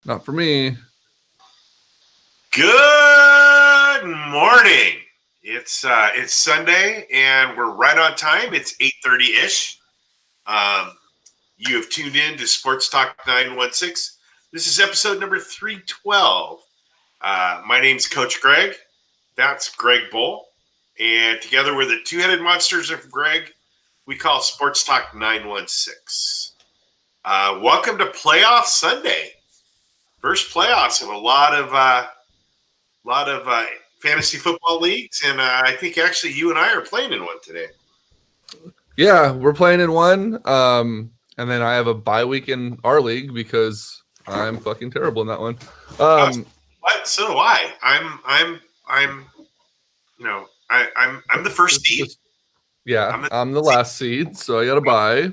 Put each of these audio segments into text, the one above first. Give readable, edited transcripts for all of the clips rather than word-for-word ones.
Not for me. Good morning. It's Sunday and we're right on time. It's 8:30-ish. You have tuned in to Sports Talk 916. This is episode number 312. My name's Coach Greg. That's Greg Bull. And together we're the two-headed monsters of Greg. We call Sports Talk 916. Welcome to Playoff Sunday. First playoffs of a lot of fantasy football leagues, and I think actually you and I are playing in one today. Yeah, we're playing in one, and then I have a bye week in our league because I'm fucking terrible in that one. What? So do I. I'm the first seed. Yeah, I'm the last seed, so I got a bye.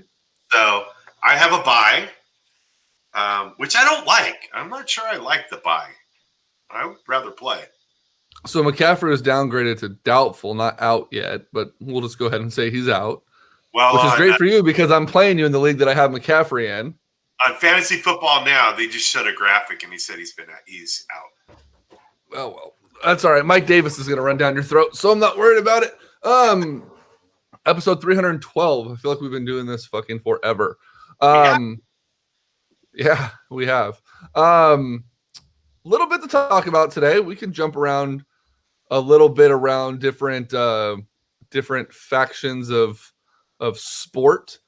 So I have a bye, which I don't like. I'm not sure I like the bye. I would rather play. So McCaffrey is downgraded to doubtful, not out yet, but we'll just go ahead and say he's out. Well, which is great for you because I'm playing you in the league that I have McCaffrey in. On Fantasy Football Now, they just showed a graphic and he said he's out. Oh well, that's all right. Mike Davis is going to run down your throat, so I'm not worried about it. Episode 312. I feel like we've been doing this fucking forever. Yeah, we have. Little bit to talk about today. We can jump around a little bit around different factions of sport.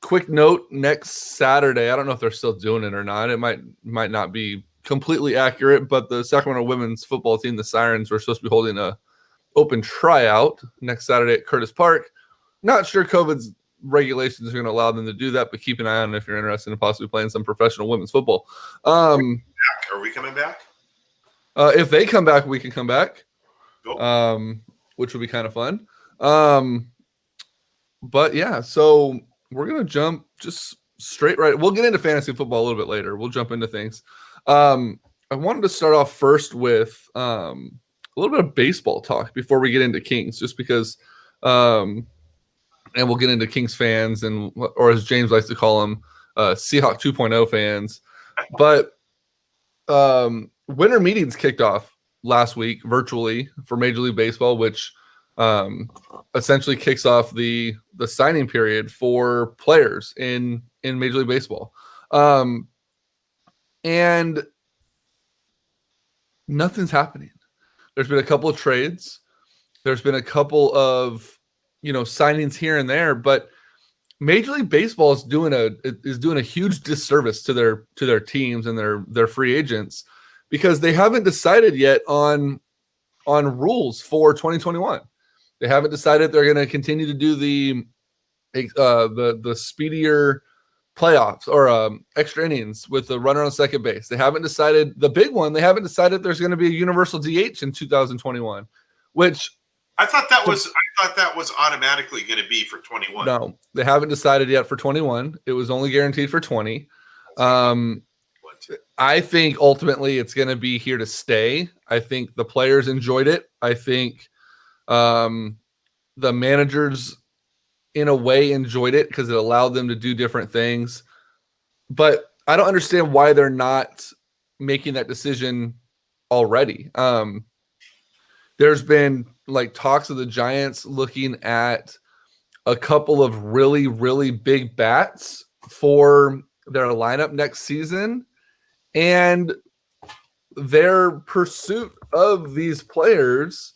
Quick note: next Saturday, I don't know if they're still doing it or not. It might not be completely accurate, but the Sacramento women's football team, the Sirens, were supposed to be holding a open tryout next Saturday at Curtis Park. Not sure COVID's regulations are going to allow them to do that, but keep an eye on it if you're interested in possibly playing some professional women's football. Are we coming back? If they come back, we can come back. Cool. Which would be kind of fun. But yeah, so we're going to jump just straight right. We'll get into fantasy football a little bit later. We'll jump into things. I wanted to start off first with a little bit of baseball talk before we get into Kings, just because and we'll get into Kings fans or as James likes to call them, Seahawk 2.0 fans. But winter meetings kicked off last week virtually for Major League Baseball, which essentially kicks off the signing period for players in Major League Baseball. And nothing's happening. There's been a couple of trades. There's been a couple of signings here and there, but Major League Baseball is doing a huge disservice to their teams and their free agents because they haven't decided yet on rules for 2021. They haven't decided they're going to continue to do the speedier playoffs or extra innings with the runner on second base. They haven't decided the big one. They haven't decided there's going to be a universal DH in 2021, which I thought that was automatically going to be for 21. No, they haven't decided yet for 21. It was only guaranteed for 20. I think ultimately it's going to be here to stay. I think the players enjoyed it. I think the managers in a way enjoyed it because it allowed them to do different things. But I don't understand why they're not making that decision already. There's been talks of the Giants looking at a couple of really, really big bats for their lineup next season. And their pursuit of these players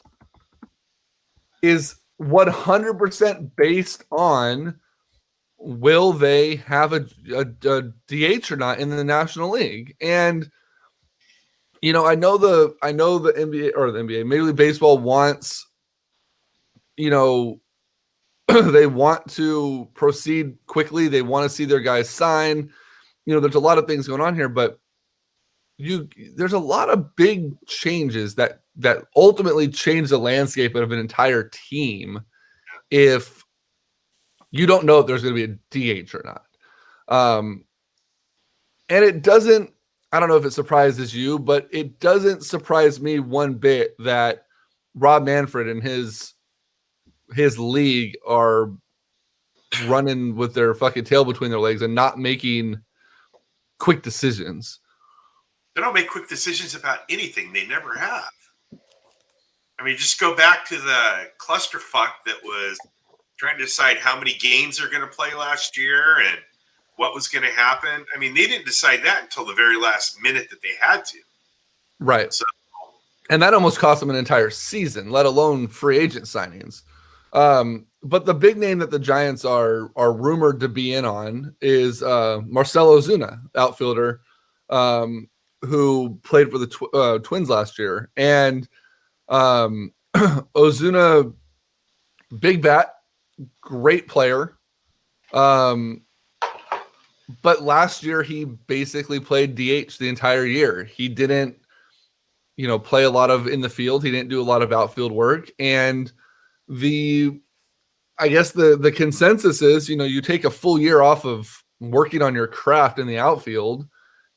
is 100% based on will they have a DH or not in the National League. And I know the NBA or the NBA, Major League Baseball wants, they want to proceed quickly. They want to see their guys sign. There's a lot of things going on here, but there's a lot of big changes that ultimately change the landscape of an entire team if you don't know if there's going to be a DH or not. And it doesn't, I don't know if it surprises you, but it doesn't surprise me one bit that Rob Manfred and his league are running with their fucking tail between their legs and not making quick decisions. They don't make quick decisions about anything. They never have. I mean, just go back to the clusterfuck that was trying to decide how many games they're going to play last year and what was going to happen. I mean, they didn't decide that until the very last minute that they had to. Right. So, and that almost cost them an entire season, let alone free agent signings. But the big name that the Giants are rumored to be in on is Marcell Ozuna, outfielder, who played for the Twins last year. And Ozuna, big bat, great player. But last year he basically played DH the entire year. He didn't, play a lot of in the field. He didn't do a lot of outfield work. And I guess the consensus is, you take a full year off of working on your craft in the outfield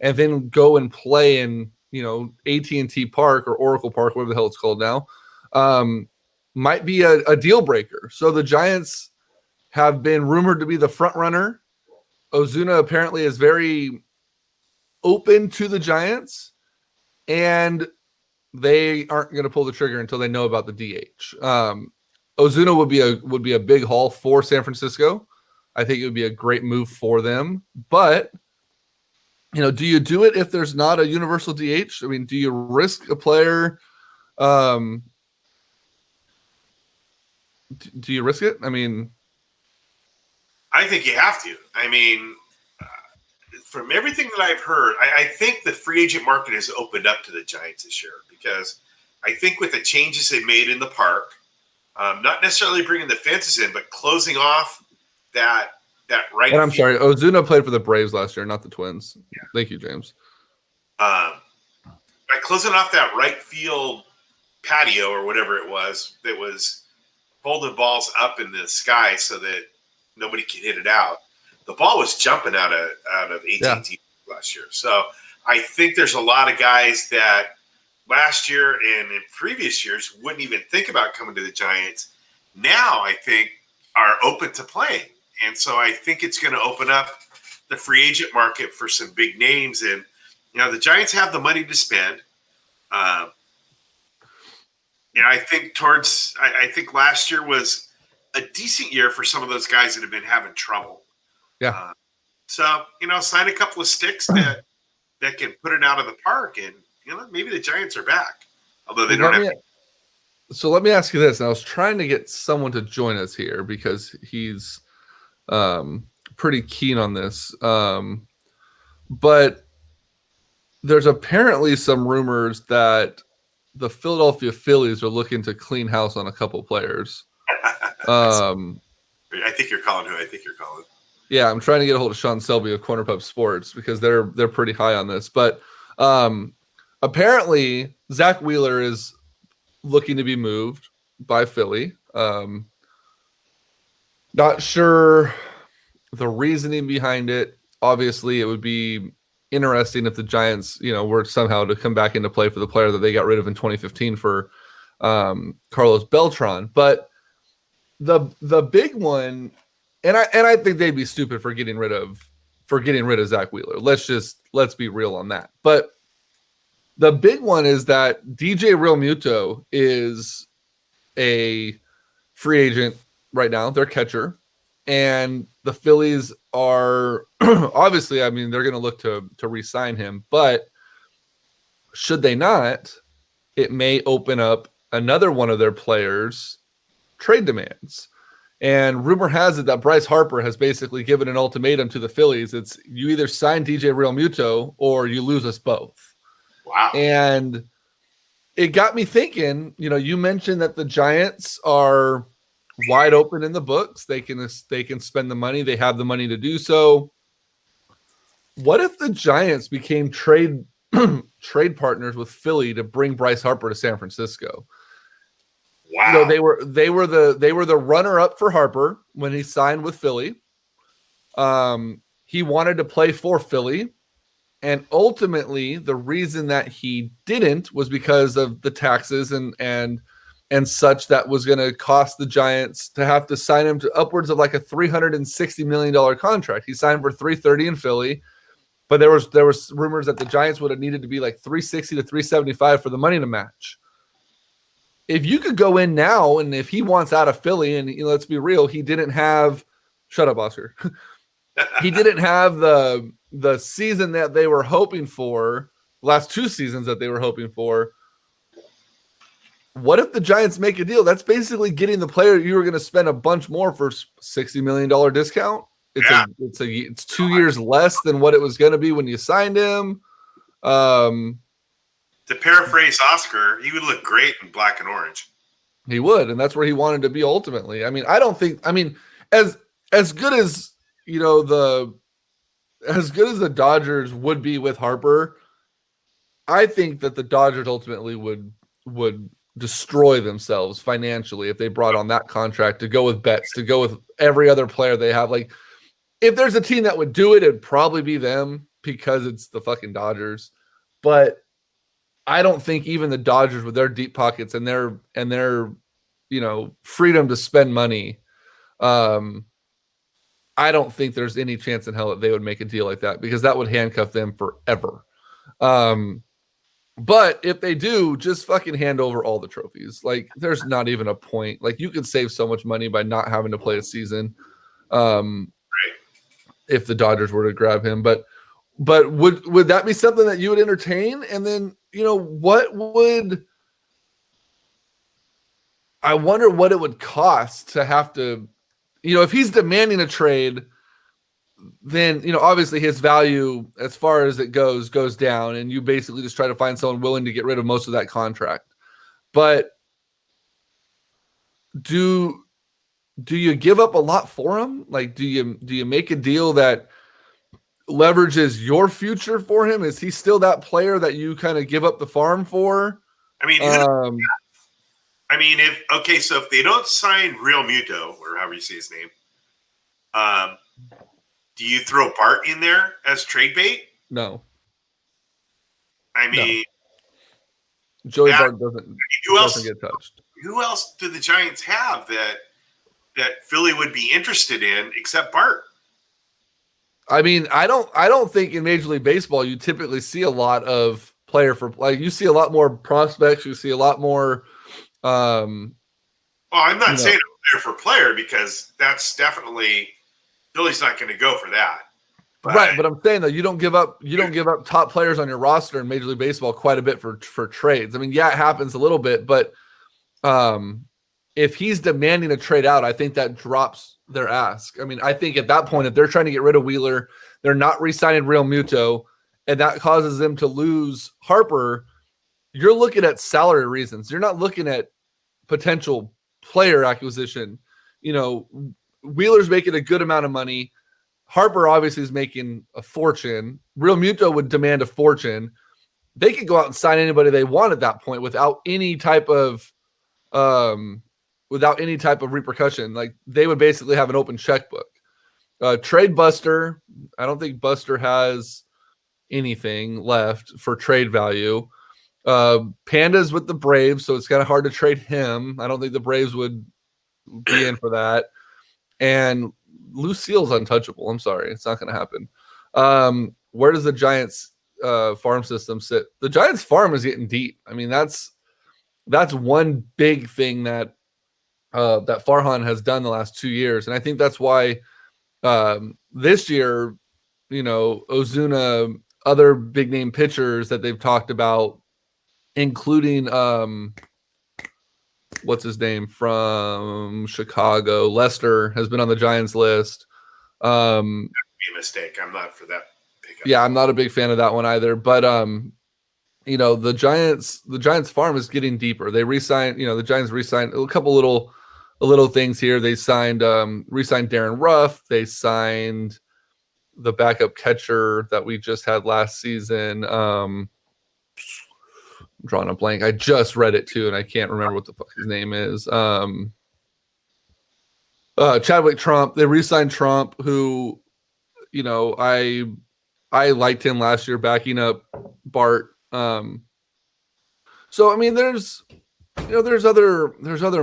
and then go and play in, AT&T Park or Oracle Park, whatever the hell it's called now, might be a deal breaker. So the Giants have been rumored to be the front runner. Ozuna apparently is very open to the Giants, and they aren't going to pull the trigger until they know about the DH. Ozuna would be a big haul for San Francisco. I think it would be a great move for them. But, do you do it if there's not a universal DH? I mean, do you risk a player? Do you risk it? I mean, I think you have to. I mean, from everything that I've heard, I think the free agent market has opened up to the Giants this year because I think with the changes they made in the park, not necessarily bringing the fences in, but closing off that right. And I'm sorry, Ozuna played for the Braves last year, not the Twins. Yeah. Thank you, James. By closing off that right field patio or whatever it was that was holding balls up in the sky so that nobody could hit it out. The ball was jumping out of AT&T last year. So I think there's a lot of guys that last year and in previous years wouldn't even think about coming to the Giants. Now I think are open to playing. And so I think it's going to open up the free agent market for some big names. And, the Giants have the money to spend. I think I think last year was a decent year for some of those guys that have been having trouble. Yeah. So, sign a couple of sticks that can put it out of the park, and maybe the Giants are back. Although they don't have. So let me ask you this. And I was trying to get someone to join us here because he's pretty keen on this. But there's apparently some rumors that the Philadelphia Phillies are looking to clean house on a couple players. I think you're calling who I think you're calling. Yeah, I'm trying to get a hold of Sean Selby of Corner Pub Sports because they're pretty high on this. But apparently Zach Wheeler is looking to be moved by Philly. Not sure the reasoning behind it. Obviously, it would be interesting if the Giants, were somehow to come back into play for the player that they got rid of in 2015 for Carlos Beltran. But the big one, and I think they'd be stupid for getting rid of Zach Wheeler. Let's be real on that. But the big one is that DJ Realmuto is a free agent right now. They're catcher. And the Phillies are obviously, they're going to look to re-sign him. But should they not, it may open up another one of their players' trade demands. And rumor has it that Bryce Harper has basically given an ultimatum to the Phillies. It's you either sign DJ Realmuto or you lose us both. Wow. And it got me thinking, you mentioned that the Giants are wide open in the books. They can spend the money. They have the money to do so. What if the Giants became trade partners with Philly to bring Bryce Harper to San Francisco? Wow. They were the runner up for Harper when he signed with Philly. He wanted to play for Philly, and ultimately the reason that he didn't was because of the taxes and such that was going to cost the Giants to have to sign him to upwards of like a $360 million contract. He signed for $330 in Philly, But there was rumors that the Giants would have needed to be like 360 to 375 for the money to match. If you could go in now, and if he wants out of Philly, and let's be real, he didn't have – shut up, Oscar. He didn't have the season that they were hoping for, last 2 seasons that they were hoping for. What if the Giants make a deal? That's basically getting the player you were going to spend a bunch more for $60 million discount. It's 2 years less than what it was going to be when you signed him. To paraphrase Oscar, he would look great in black and orange. He would, and that's where he wanted to be ultimately. I mean, as good as the Dodgers would be with Harper, I think that the Dodgers ultimately would destroy themselves financially if they brought on that contract to go with Betts, to go with every other player they have. Like, if there's a team that would do it, it'd probably be them because it's the fucking Dodgers. But I don't think even the Dodgers, with their deep pockets and their freedom to spend money, I don't think there's any chance in hell that they would make a deal like that, because that would handcuff them forever. But if they do, just fucking hand over all the trophies. Like, there's not even a point. Like, you could save so much money by not having to play a season. If the Dodgers were to grab him, but would that be something that you would entertain? And then, I wonder what it would cost to have to, if he's demanding a trade, then, obviously his value as far as it goes down, and you basically just try to find someone willing to get rid of most of that contract. But do you give up a lot for him? Like, do you make a deal that leverages your future for him? Is he still that player that you kind of give up the farm for? I mean, if they don't sign Real Muto, or however you say his name, do you throw Bart in there as trade bait? No. I mean, no. Joey Bart doesn't get touched. Who else do the Giants have that Philly would be interested in except Bart? I mean, I don't think in Major League Baseball you typically see a lot of you see a lot more prospects. You see a lot more. Well, I'm not saying player for player, because that's definitely Philly's not going to go for that. Right, but I'm saying that you don't give up top players on your roster in Major League Baseball quite a bit for trades. I mean, yeah, it happens a little bit, but if he's demanding a trade out, I think that drops their ask. I mean, I think at that point, if they're trying to get rid of Wheeler, they're not re-signing Real Muto, and that causes them to lose Harper, you're looking at salary reasons. You're not looking at potential player acquisition. Wheeler's making a good amount of money. Harper obviously is making a fortune. Real Muto would demand a fortune. They could go out and sign anybody they want at that point without any type of repercussion. Like, they would basically have an open checkbook. Trade Buster. I don't think Buster has anything left for trade value. Panda's with the Braves, so it's kind of hard to trade him. I don't think the Braves would be in for that. And Lucille's untouchable. I'm sorry. It's not going to happen. Where does the Giants farm system sit? The Giants farm is getting deep. I mean, that's one big thing that Farhan has done the last 2 years. And I think that's why this year, Ozuna, other big name pitchers that they've talked about, including what's his name from Chicago, Lester, has been on the Giants list. That would be a mistake. I'm not for that pickup. Yeah, I'm not a big fan of that one either. But the Giants farm is getting deeper. They re-signed, the Giants re-signed a couple little things here. They signed re-signed Darren Ruff. They signed the backup catcher that we just had last season. I'm drawing a blank. I just read it too, and I can't remember what the fuck his name is. Chadwick Trump. They re-signed Trump, who, I liked him last year backing up Bart. So I mean, there's other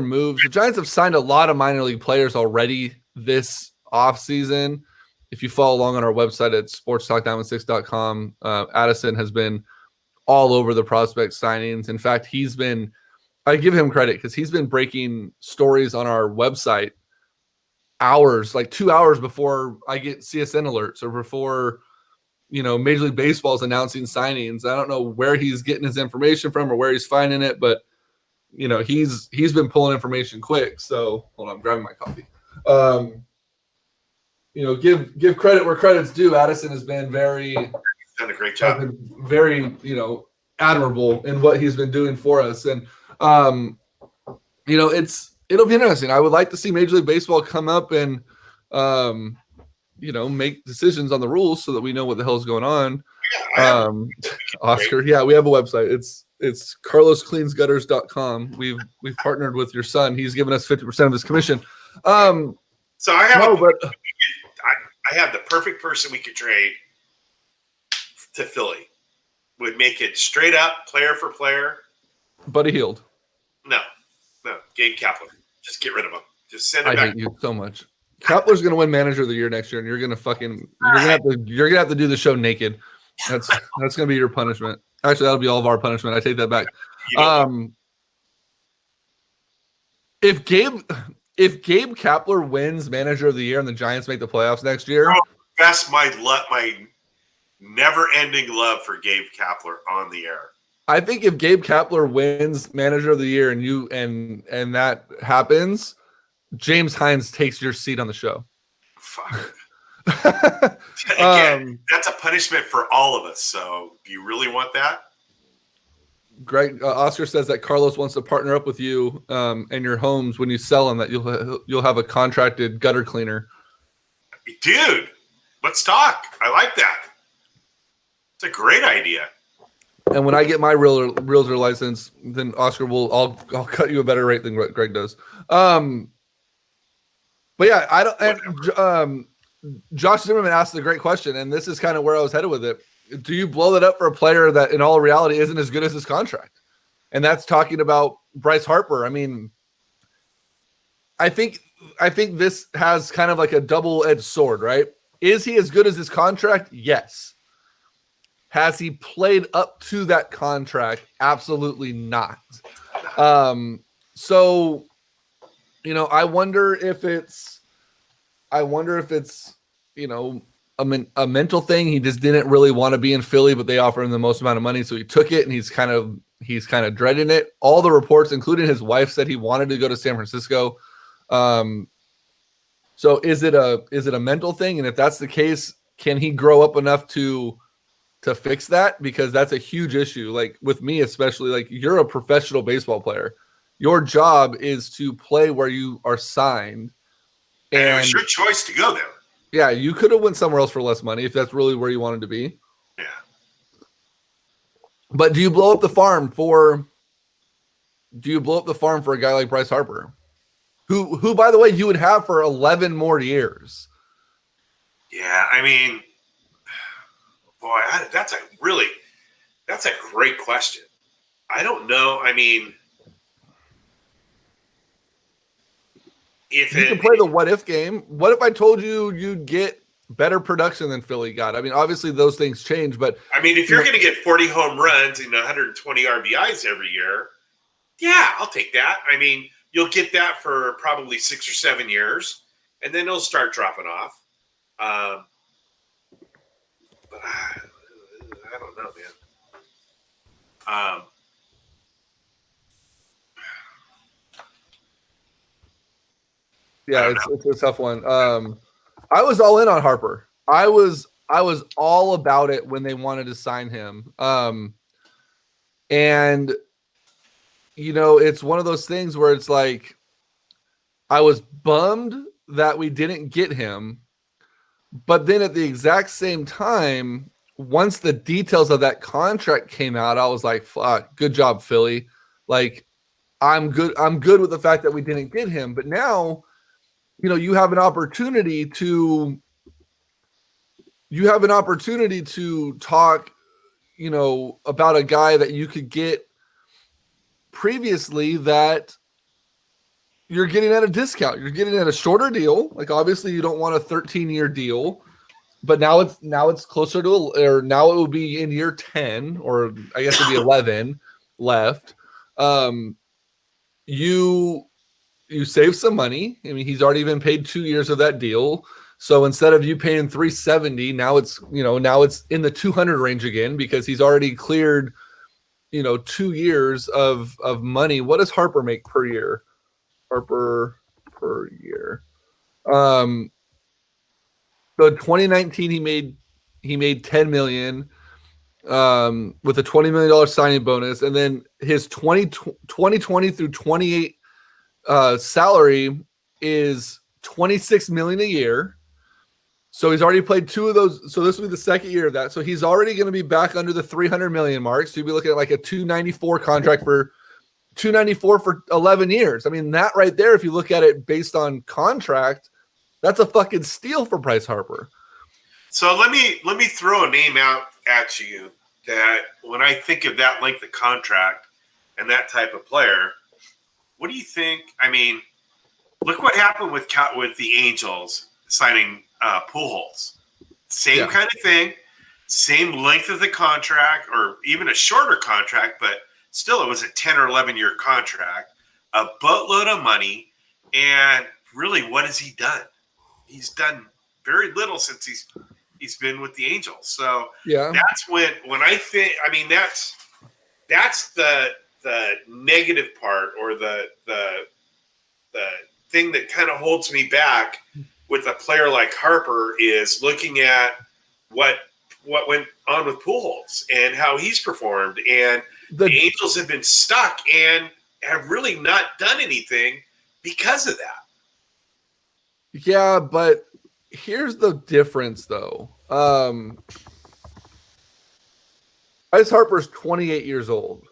moves. The Giants have signed a lot of minor league players already this offseason. if you follow along on our website at sportstalk916.com, Addison has been all over the prospect signings. In fact, I give him credit because he's been breaking stories on our website hours, like 2 hours before I get CSN alerts or before, Major League Baseball is announcing signings. I don't know where he's getting his information from or where he's finding it, but he's been pulling information quick. So hold on, I'm grabbing my coffee. Give credit where credit's due. Addison has been done a great job. Very, admirable in what he's been doing for us. And it'll be interesting. I would like to see Major League Baseball come up and make decisions on the rules so that we know what the hell's going on. Oscar, yeah, we have a website. It's carloscleansgutters.com. We've partnered with your son. He's given us 50% of his commission. So I have the perfect person we could trade to Philly. Would make it straight up player for player. Buddy Hield. No, Gabe Kapler. Just get rid of him. Just send him back. I hate you so much. Kapler's going to win Manager of the Year next year, and you're going to have to do the show naked. That's going to be your punishment. Actually, that'll be all of our punishment. I take that back. If Gabe Kapler wins Manager of the Year and the Giants make the playoffs next year, that's my never-ending love for Gabe Kapler on the air. I think if Gabe Kapler wins Manager of the Year and that happens, James Hines takes your seat on the show. Fuck. Again, that's a punishment for all of us. So, do you really want that? Greg Oscar says that Carlos wants to partner up with you and your homes when you sell them. That you'll have a contracted gutter cleaner. Dude, let's talk. I like that. It's a great idea. And when I get my realtor license, then Oscar I'll cut you a better rate than what Greg does. But yeah, I don't. And Josh Zimmerman asked a great question, and this is kind of where I was headed with it. Do you blow that up for a player that, in all reality, isn't as good as his contract? And that's talking about Bryce Harper. I mean, I think this has kind of like a double-edged sword, right? Is he as good as his contract? Yes. Has he played up to that contract? Absolutely not. So, I wonder if it's, a mental thing. He just didn't really want to be in Philly, but they offered him the most amount of money, so he took it, and he's kind of dreading it. All the reports, including his wife, said he wanted to go to San Francisco. So is it a mental thing? And if that's the case, can he grow up enough to fix that? Because that's a huge issue. Like with me, especially, like you're a professional baseball player. Your job is to play where you are signed. And it was your choice to go there. Yeah, you could have went somewhere else for less money if that's really where you wanted to be. Yeah. But do you blow up the farm for a guy like Bryce Harper? Who by the way, you would have for 11 more years. Yeah, I mean, boy, that's a great question. I don't know. I mean, if you can play the what if game. What if I told you you'd get better production than Philly got? I mean, obviously those things change, but I mean, if you're going to get 40 home runs and 120 RBIs every year, yeah, I'll take that. I mean, you'll get that for probably 6 or 7 years, and then it'll start dropping off. But I don't know, man. Yeah, it's a tough one. I was all in on Harper. I was all about it when they wanted to sign him. And it's one of those things where it's like I was bummed that we didn't get him, but then at the exact same time, once the details of that contract came out, I was like, fuck, good job, Philly. Like, I'm good with the fact that we didn't get him, but now you have an opportunity to talk, about a guy that you could get previously that you're getting at a discount. You're getting at a shorter deal. Like, obviously you don't want a 13-year deal. but now it's closer to, or now it will be in year 10, or I guess it'll be 11 left. You save some money. I mean, he's already been paid 2 years of that deal. So instead of you paying 370, now it's in the 200 range again, because he's already cleared, 2 years of money. What does Harper make per year? Harper per year. So 2019 he made 10 million with a $20 million signing bonus, and then his 2020 through 28 salary is 26 million a year. So he's already played 2 of those. So this will be the second year of that. So he's already going to be back under the 300 million mark. So you'll be looking at like a 294 contract for 294 for 11 years. I mean, that right there, if you look at it based on contract, that's a fucking steal for Bryce Harper. So let me throw a name out at you that when I think of that length of contract and that type of player, what do you think? I mean, look what happened with the Angels signing Pujols. Same kind of thing, same length of the contract, or even a shorter contract, but still it was a 10 or 11-year contract, a boatload of money, and really, what has he done? He's done very little since he's been with the Angels. So that's when I think, I mean, that's the negative part, or the thing that kind of holds me back with a player like Harper, is looking at what went on with Pujols and how he's performed. And the Angels have been stuck and have really not done anything because of that. Yeah, but here's the difference, though. Bryce Harper's 28 years old,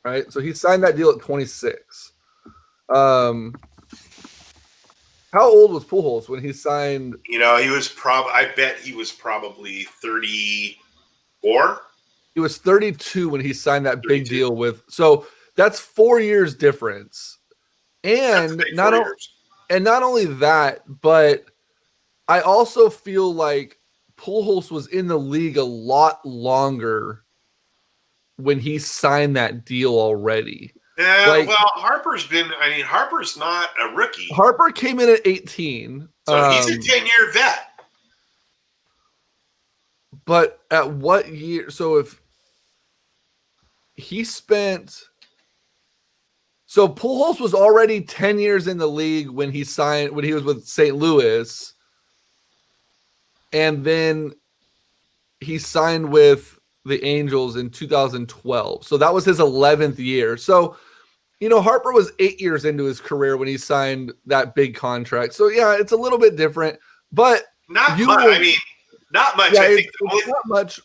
right? So he signed that deal at 26. How old was Pujols when he signed? He was I bet he was probably 34. He was 32 when he signed that big deal with. So that's 4 years difference, and not only that, but I also feel like Pujols was in the league a lot longer when he signed that deal already. Yeah, well, Harper's not a rookie. Harper came in at 18. So he's a 10-year vet. But at what year? So if he spent... So Pujols was already 10 years in the league when he was with St. Louis. And then he signed with the Angels in 2012. So that was his 11th year. So, Harper was 8 years into his career when he signed that big contract. So, yeah, it's a little bit different. But not much. Not much. Yeah, I think it's not much.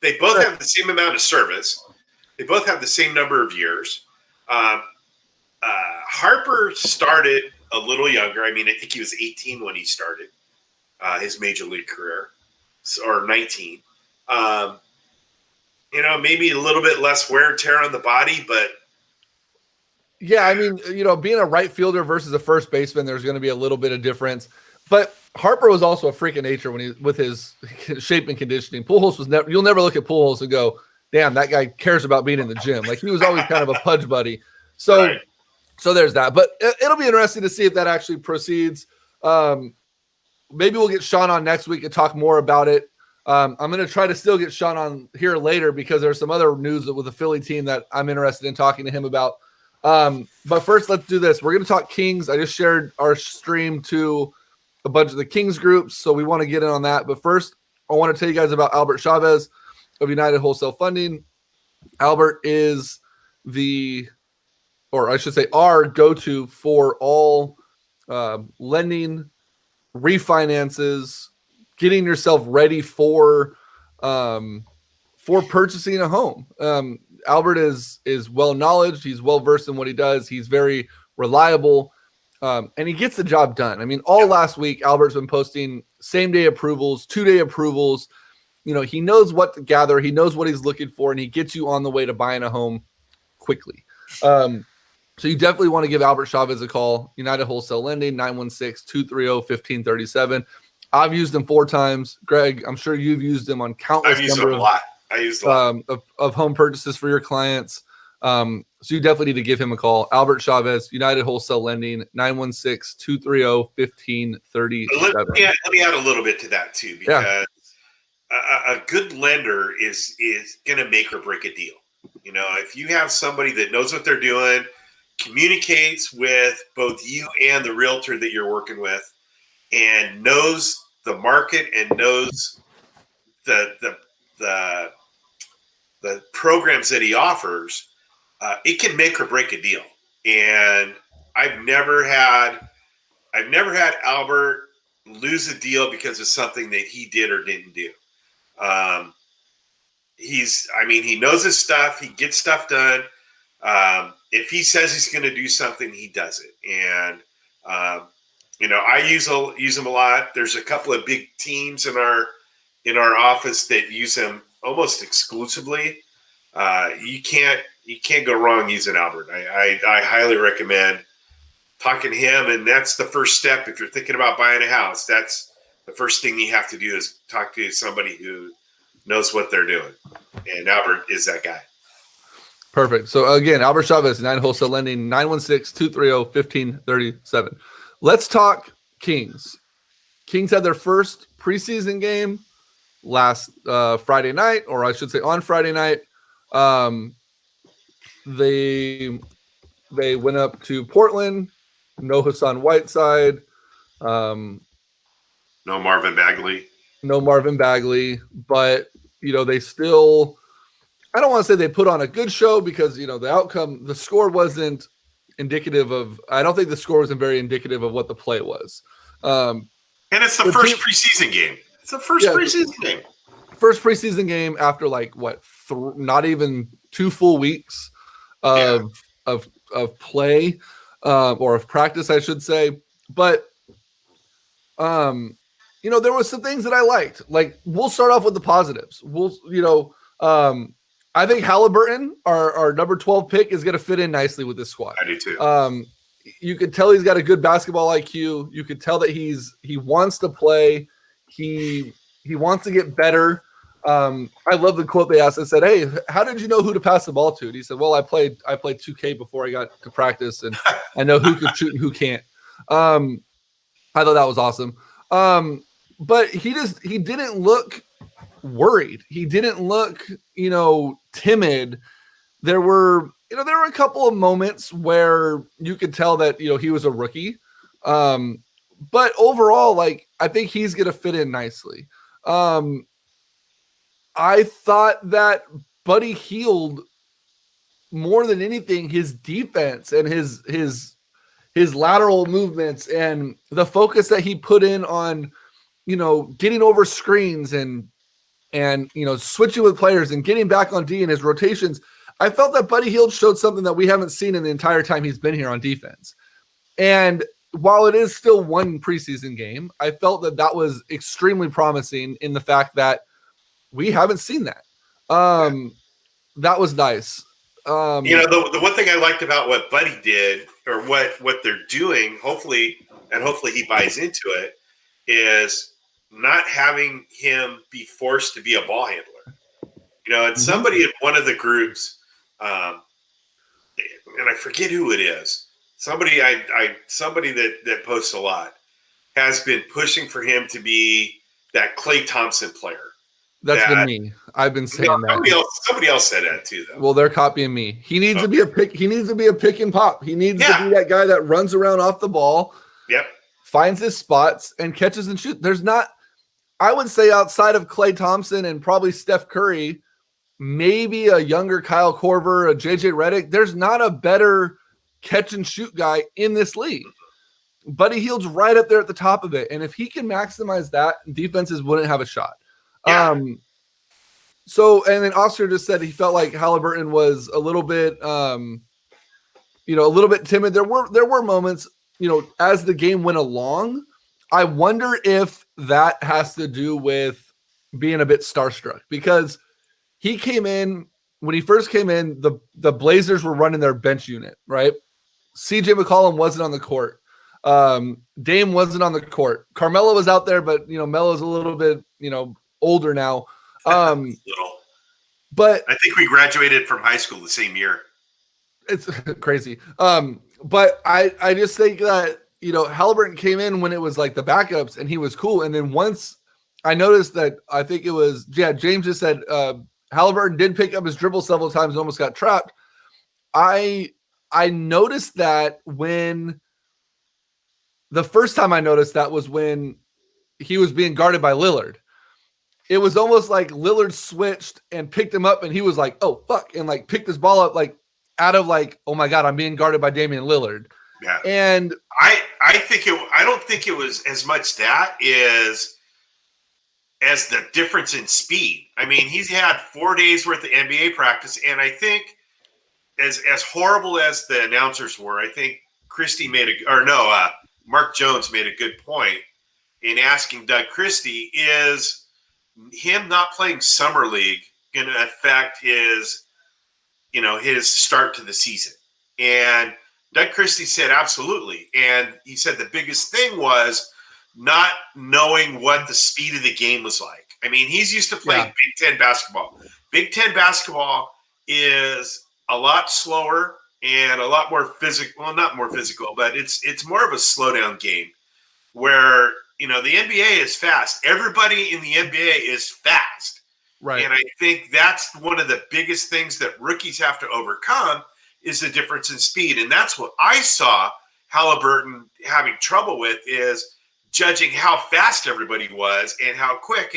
They both have the same amount of service. They both have the same number of years. Harper started a little younger. I think he was 18 when he started his major league career, or 19. Maybe a little bit less wear and tear on the body, but yeah, being a right fielder versus a first baseman, there's going to be a little bit of difference. But Harper was also a freak of nature with his shape and conditioning. Pujols was never. You'll never look at Pujols and go, "Damn, that guy cares about being in the gym." Like, he was always kind of a pudge buddy. So, right. So there's that. But it'll be interesting to see if that actually proceeds. Maybe we'll get Sean on next week and talk more about it. I'm going to try to still get Sean on here later, because there's some other news with the Philly team that I'm interested in talking to him about. But first, let's do this. We're going to talk Kings. I just shared our stream to a bunch of the Kings groups, so we want to get in on that. But first, I want to tell you guys about Albert Chavez of United Wholesale Funding. Albert is our go-to for all lending, refinances, getting yourself ready for purchasing a home. Albert is well knowledge. He's well versed in what he does. He's very reliable, and he gets the job done. All last week, Albert's been posting same-day approvals, 2-day approvals. He knows what to gather. He knows what he's looking for, and he gets you on the way to buying a home quickly. So you definitely want to give Albert Chavez a call. United Wholesale Lending, 916-230-1537. I've used him 4 times. Greg, I'm sure you've used him on countless I've used number him a lot. I used a lot. Of home purchases for your clients. So you definitely need to give him a call. Albert Chavez, United Wholesale Lending, 916-230-1537. Let me add a little bit to that too, because a good lender is going to make or break a deal. You know, if you have somebody that knows what they're doing, communicates with both you and the realtor that you're working with, and knows the market and knows the programs that he offers, it can make or break a deal. And I've never had Albert lose a deal because of something that he did or didn't do. He knows his stuff. He gets stuff done. If he says he's going to do something, he does it. And, I use him a lot. There's a couple of big teams in our office that use him almost exclusively. You can't go wrong using Albert. I highly recommend talking to him. And that's the first step. If you're thinking about buying a house, that's the first thing you have to do is talk to somebody who knows what they're doing. And Albert is that guy. Perfect. So again, Albert Chavez, United Wholesale Lending, 916-230-1537. Let's talk Kings. Kings had their first preseason game last Friday night, or I should say on Friday night. They went up to Portland. No Hassan Whiteside. No Marvin Bagley. But they still, I don't want to say they put on a good show because, the score wasn't indicative of, I don't think the score wasn't very indicative of what the play was. And it's the first preseason game. It's the first preseason game. First preseason game after not even 2 full weeks of play, or of practice, I should say. But, there was some things that I liked. Like, we'll start off with the positives. I think Halliburton, our number 12 pick, is going to fit in nicely with this squad. I do too. You could tell he's got a good basketball IQ. You could tell that he wants to play. He wants to get better. I love the quote they asked. I said, "Hey, how did you know who to pass the ball to?" And he said, "Well, I played 2K before I got to practice, and I know who could shoot and who can't." I thought that was awesome. But he didn't look worried. He didn't look, timid. There were a couple of moments where you could tell that, he was a rookie. But overall, I think he's going to fit in nicely. I thought that Buddy Hield, more than anything, his defense and his lateral movements and the focus that he put in on, getting over screens and switching with players and getting back on D in his rotations. I felt that Buddy Hield showed something that we haven't seen in the entire time he's been here on defense. And while it is still one preseason game, I felt that was extremely promising in the fact that we haven't seen that. That was nice. The one thing I liked about what Buddy did, or what they're doing, hopefully he buys into it, is not having him be forced to be a ball handler. And somebody in one of the groups, and I forget who it is, somebody that posts a lot, has been pushing for him to be that Klay Thompson player. That's been me. I've been saying that. Somebody else said that too, though. Well, they're copying me. He needs to be a pick. He needs to be a pick and pop. He needs to be that guy that runs around off the ball. Yep. Finds his spots and catches and shoots. There's not, I would say, outside of Klay Thompson and probably Steph Curry, maybe a younger Kyle Korver, a JJ Redick, there's not a better catch and shoot guy in this league. Buddy Hield's right up there at the top of it. And if he can maximize that, defenses wouldn't have a shot. Yeah. So, and then Oscar just said he felt like Halliburton was a little bit, a little bit timid. There were moments, as the game went along. I wonder if that has to do with being a bit starstruck, because when he first came in, the Blazers were running their bench unit, right? CJ McCollum wasn't on the court. Dame wasn't on the court. Carmelo was out there, but Melo's a little bit older now. But I think we graduated from high school the same year. It's crazy. But I just think that Halliburton came in when it was like the backups, and he was cool. And then once I noticed that, I think it was James just said Halliburton did pick up his dribble several times and almost got trapped. I noticed that when the first time I noticed that was when he was being guarded by Lillard. It was almost like Lillard switched and picked him up, and he was like, "Oh fuck," and like picked his ball up like out of like, "Oh my god, I'm being guarded by Damian Lillard." Yeah, and I don't think it was as much that as the difference in speed. I mean, he's had 4 days worth of NBA practice, and I think as horrible as the announcers were, I think Mark Jones made a good point in asking Doug Christie, is him not playing summer league going to affect his start to the season? And Doug Christie said absolutely. And he said the biggest thing was not knowing what the speed of the game was like. I mean, he's used to playing Big Ten basketball. Big Ten basketball is a lot slower and a lot more physical. Well, not more physical, but it's more of a slowdown game where, the NBA is fast. Everybody in the NBA is fast. Right. And I think that's one of the biggest things that rookies have to overcome is the difference in speed. And that's what I saw Halliburton having trouble with, is judging how fast everybody was and how quick.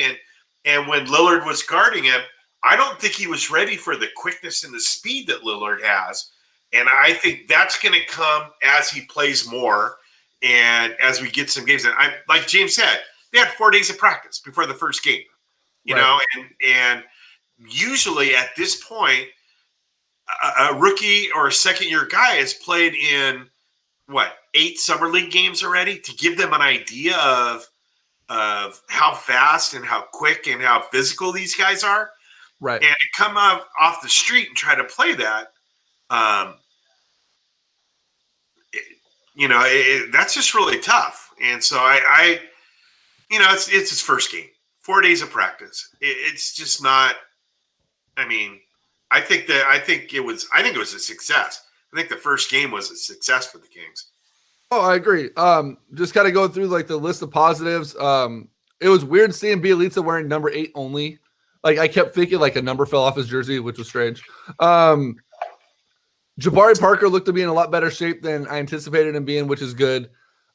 And when Lillard was guarding him, I don't think he was ready for the quickness and the speed that Lillard has. And I think that's going to come as he plays more and as we get some games. And like James said, they had 4 days of practice before the first game, you know, and usually at this point, a rookie or a second-year guy has played in, 8 summer league games already, to give them an idea of how fast and how quick and how physical these guys are. Right. And to come off the street and try to play that, that's just really tough. And so it's his first game, 4 days of practice. It's just not. I mean, I think it was a success. I think the first game was a success for the Kings. Oh, I agree. Just kind of going through like the list of positives. It was weird seeing Bielitsa wearing number 8 only. Like, I kept thinking like a number fell off his jersey, which was strange. Jabari Parker looked to be in a lot better shape than I anticipated him being, which is good.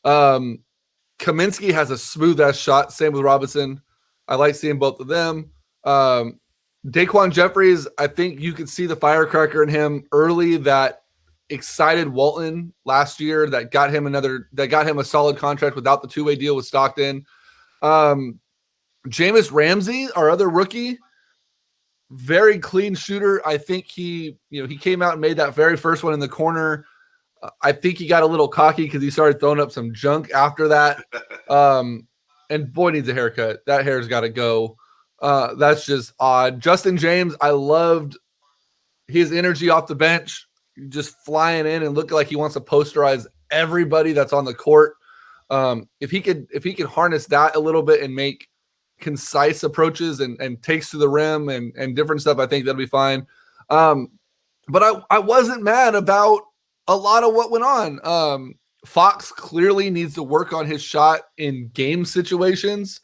Kaminsky has a smooth-ass shot. Same with Robinson. I like seeing both of them. Daquan Jeffries, I think you could see the firecracker in him early that excited Walton last year, that got him a solid contract without the 2-way deal with Stockton. Jameis Ramsey, our other rookie, very clean shooter. I think he came out and made that very first one in the corner. I think he got a little cocky because he started throwing up some junk after that. And boy, needs a haircut. That hair's got to go. That's just odd. Justin James, I loved his energy off the bench, just flying in and looking like he wants to posterize everybody that's on the court. If he could harness that a little bit and make concise approaches and takes to the rim and different stuff, I think that'll be fine. But I wasn't mad about a lot of what went on. Fox clearly needs to work on his shot in game situations.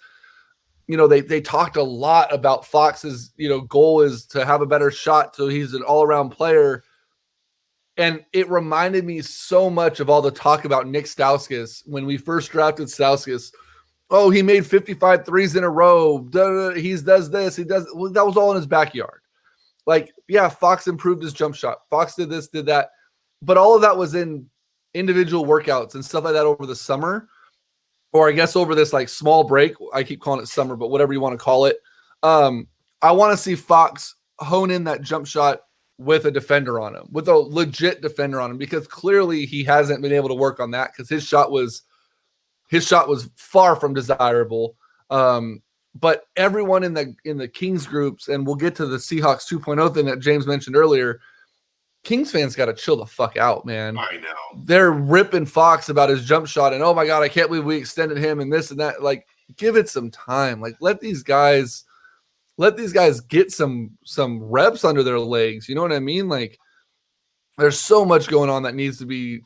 They talked a lot about Fox's, goal is to have a better shot, so he's an all-around player. And it reminded me so much of all the talk about Nick Stauskas when we first drafted Stauskas. Oh, he made 55 threes in a row. He does this. Well, that was all in his backyard. Like, yeah, Fox improved his jump shot. Fox did this, did that. But all of that was in individual workouts and stuff like that over the summer. Or I guess over this like small break. I keep calling it summer, but whatever you want to call it. I want to see Fox hone in that jump shot with a defender on him, with a legit defender on him, because clearly he hasn't been able to work on that because his shot was far from desirable. But everyone in the Kings groups, and we'll get to the Seahawks 2.0 thing that James mentioned earlier, Kings fans got to chill the fuck out, man. I know. They're ripping Fox about his jump shot, and oh my God, I can't believe we extended him and this and that. Like, give it some time. Like, let these guys get some reps under their legs. You know what I mean? Like, there's so much going on that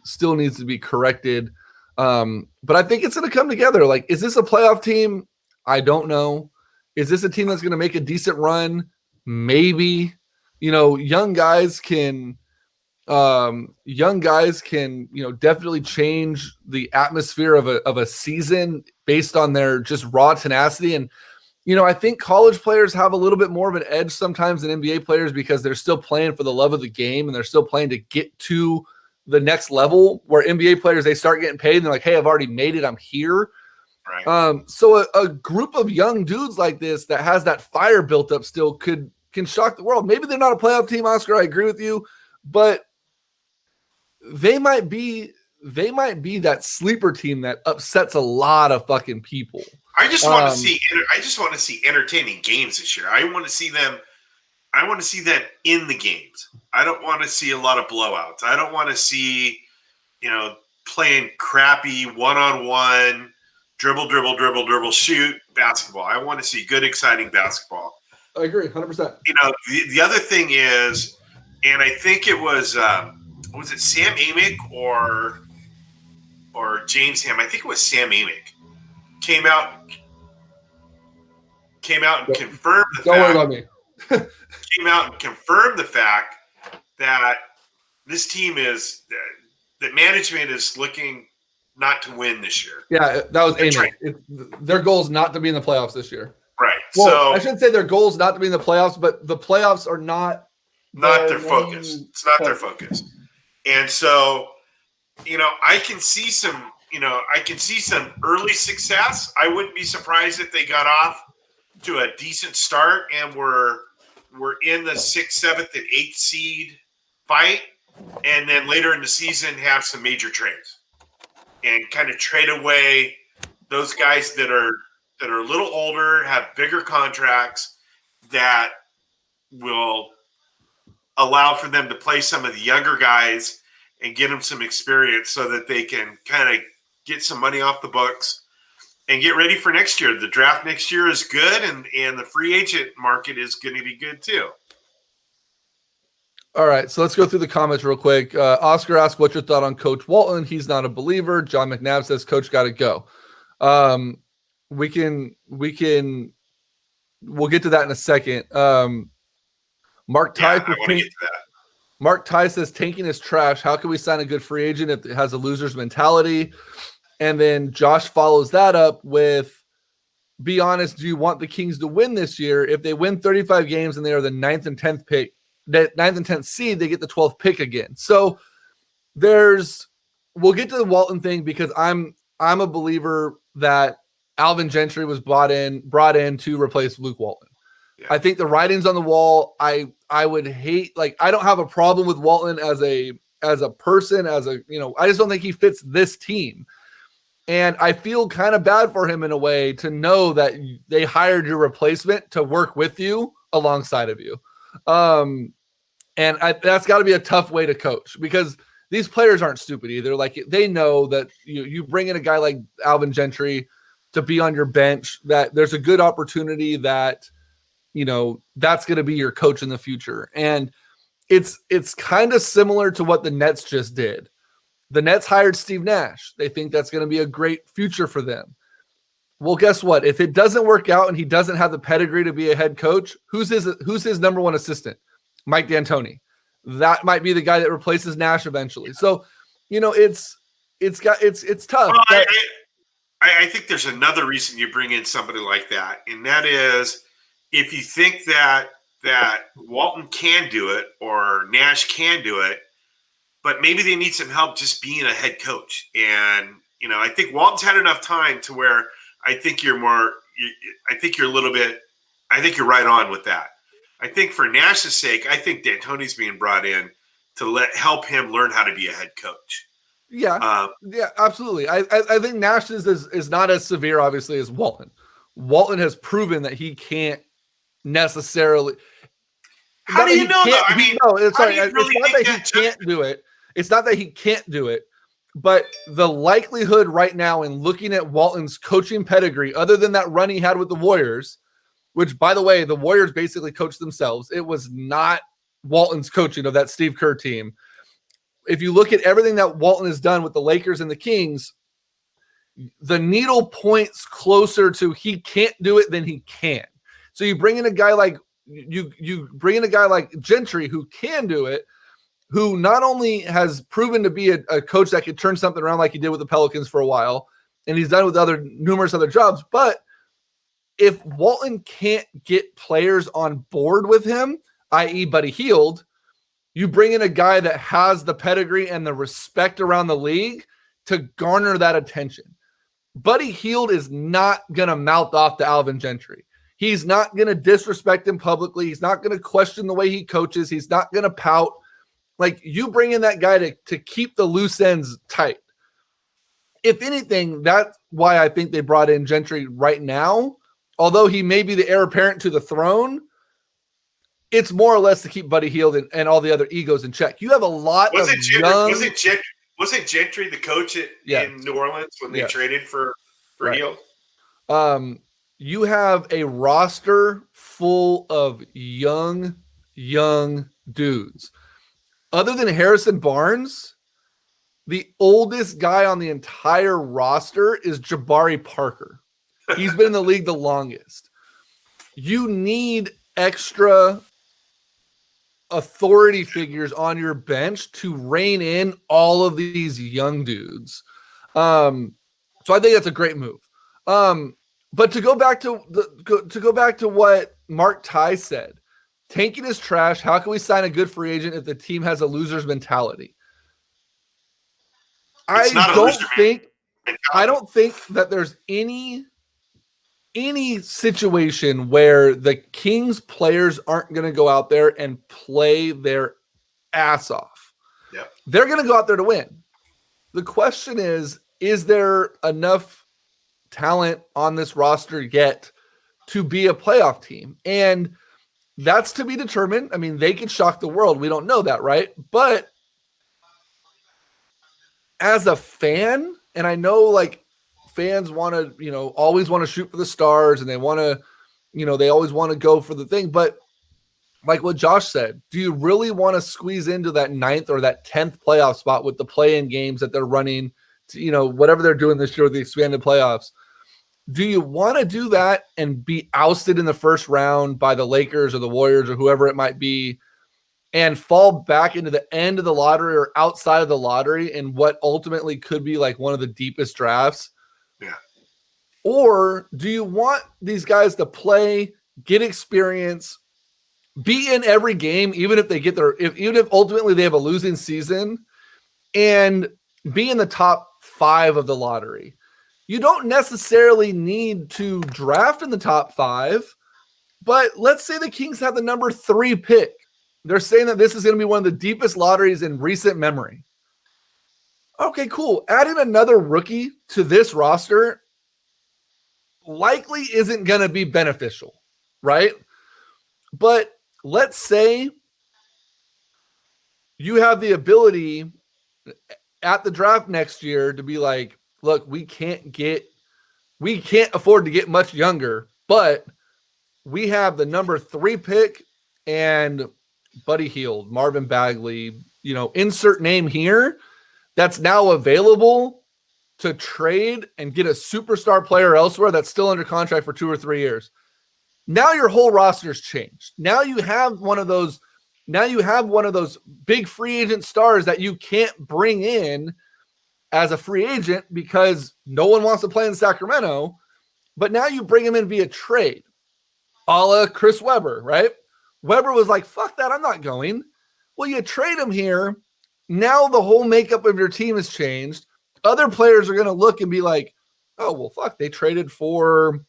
still needs to be corrected. But I think it's going to come together. Like, is this a playoff team? I don't know. Is this a team that's going to make a decent run? Maybe. You know, young guys can definitely change the atmosphere of a season based on their just raw tenacity. And, you know, I think college players have a little bit more of an edge sometimes than NBA players because they're still playing for the love of the game and they're still playing to get to the next level, where NBA players, they start getting paid and they're like, hey, I've already made it. I'm here. Right. So a group of young dudes like this that has that fire built up still can shock the world. Maybe they're not a playoff team, Oscar. I agree with you, but they might be that sleeper team that upsets a lot of fucking people. I just want to see entertaining games this year. I want to see them in the games. I don't want to see a lot of blowouts. I don't want to see, you know, playing crappy one-on-one, dribble, shoot basketball. I want to see good, exciting basketball. I agree, 100%. You know, the other thing is, and I think it was it Sam Amick or James Ham? I think it was Sam Amick. Came out and confirmed the fact. Don't worry about me. Came out and confirmed the fact that this team that management is looking not to win this year. Yeah, that was Amick. Their goal is not to be in the playoffs this year. Right. Well, so I shouldn't say their goal is not to be in the playoffs, but the playoffs are not their focus. It's not their focus. And so, you know, I can see some early success. I wouldn't be surprised if they got off to a decent start and we're in the 6th, 7th, and 8th seed fight, and then later in the season have some major trades and kind of trade away those guys that are a little older, have bigger contracts, that will allow for them to play some of the younger guys and get them some experience so that they can kind of get some money off the books and get ready for next year. The draft next year is good, and the free agent market is going to be good too. All right, so let's go through the comments real quick. Oscar asked, what's your thought on Coach Walton? He's not a believer. John McNabb says, Coach got to go. We'll get to that in a second. Mark Tice says tanking is trash. How can we sign a good free agent if it has a loser's mentality? And then Josh follows that up with, be honest, do you want the Kings to win this year? If they win 35 games and they are the 9th and 10th pick, that 9th and 10th seed, they get the 12th pick again. So we'll get to the Walton thing because I'm a believer that Alvin Gentry was brought in to replace Luke Walton. Yeah. I think the writing's on the wall. I would hate, like, I don't have a problem with Walton as a person, I just don't think he fits this team. And I feel kind of bad for him in a way to know that they hired your replacement to work with you alongside of you. That's got to be a tough way to coach because these players aren't stupid either. Like, they know that you bring in a guy like Alvin Gentry to be on your bench, that there's a good opportunity that, that's going to be your coach in the future. And it's kind of similar to what the Nets just did. The Nets hired Steve Nash. They think that's going to be a great future for them. Well, guess what? If it doesn't work out and he doesn't have the pedigree to be a head coach, who's his number one assistant? Mike D'Antoni. That might be the guy that replaces Nash eventually. So, it's tough. Well, I think there's another reason you bring in somebody like that, and that is if you think that Walton can do it or Nash can do it, but maybe they need some help just being a head coach. And, I think Walton's had enough time to where I think you're right on with that. I think for Nash's sake, I think D'Antoni's being brought in to help him learn how to be a head coach. Yeah, absolutely. I think Nash is not as severe, obviously, as Walton. Walton has proven that he can't necessarily. How do you know that? I mean, it's not that he can't do it. It's not that he can't do it, but the likelihood right now in looking at Walton's coaching pedigree, other than that run he had with the Warriors, which, by the way, the Warriors basically coached themselves. It was not Walton's coaching of that Steve Kerr team. If you look at everything that Walton has done with the Lakers and the Kings, the needle points closer to he can't do it than he can. So you bring in a guy like Gentry who can do it, who not only has proven to be a coach that could turn something around like he did with the Pelicans for a while, and he's done with numerous other jobs. But if Walton can't get players on board with him, i.e. Buddy Hield, you bring in a guy that has the pedigree and the respect around the league to garner that attention. Buddy Hield is not going to mouth off to Alvin Gentry. He's not going to disrespect him publicly. He's not going to question the way he coaches. He's not going to pout. Like, you bring in that guy to keep the loose ends tight. If anything, that's why I think they brought in Gentry right now. Although he may be the heir apparent to the throne, it's more or less to keep Buddy Hield and all the other egos in check. You have a lot of young... Wasn't Gentry the coach in New Orleans when they traded for Hield? You have a roster full of young dudes. Other than Harrison Barnes, the oldest guy on the entire roster is Jabari Parker. He's been in the league the longest. You need extra authority figures on your bench to rein in all of these young dudes. So I think that's a great move. But to go back to what Mark Ty said, tanking is trash. How can we sign a good free agent if the team has a loser's mentality? I don't think that there's any situation where the Kings players aren't going to go out there and play their ass off. Yep. They're going to go out there to win. The question is there enough talent on this roster yet to be a playoff team? And that's to be determined. I mean, they could shock the world. We don't know that, right? But as a fan, and I know like fans want to, always want to shoot for the stars and they want to, they always want to go for the thing. But like what Josh said, do you really want to squeeze into that 9th or that 10th playoff spot with the play-in games that they're running, to, whatever they're doing this year with the expanded playoffs? Do you want to do that and be ousted in the first round by the Lakers or the Warriors or whoever it might be and fall back into the end of the lottery or outside of the lottery in what ultimately could be like one of the deepest drafts? Yeah. Or do you want these guys to play, get experience, be in every game, even if they get even if ultimately they have a losing season, and be in the top 5 of the lottery? You don't necessarily need to draft in the top 5, but let's say the Kings have the number 3 pick. They're saying that this is going to be one of the deepest lotteries in recent memory. Okay, cool. Adding another rookie to this roster likely isn't going to be beneficial, right? But let's say you have the ability at the draft next year to be like, look, we can't afford to get much younger, but we have the number 3 pick and Buddy Hield, Marvin Bagley, insert name here that's now available to trade and get a superstar player elsewhere that's still under contract for 2 or 3 years. Now your whole roster's changed. Now you have one of those big free agent stars that you can't bring in as a free agent because no one wants to play in Sacramento, but now you bring him in via trade, a la Chris Webber, right? Webber was like, fuck that, I'm not going. Well, you trade him here. Now the whole makeup of your team has changed. Other players are going to look and be like, oh, well, fuck, they traded for,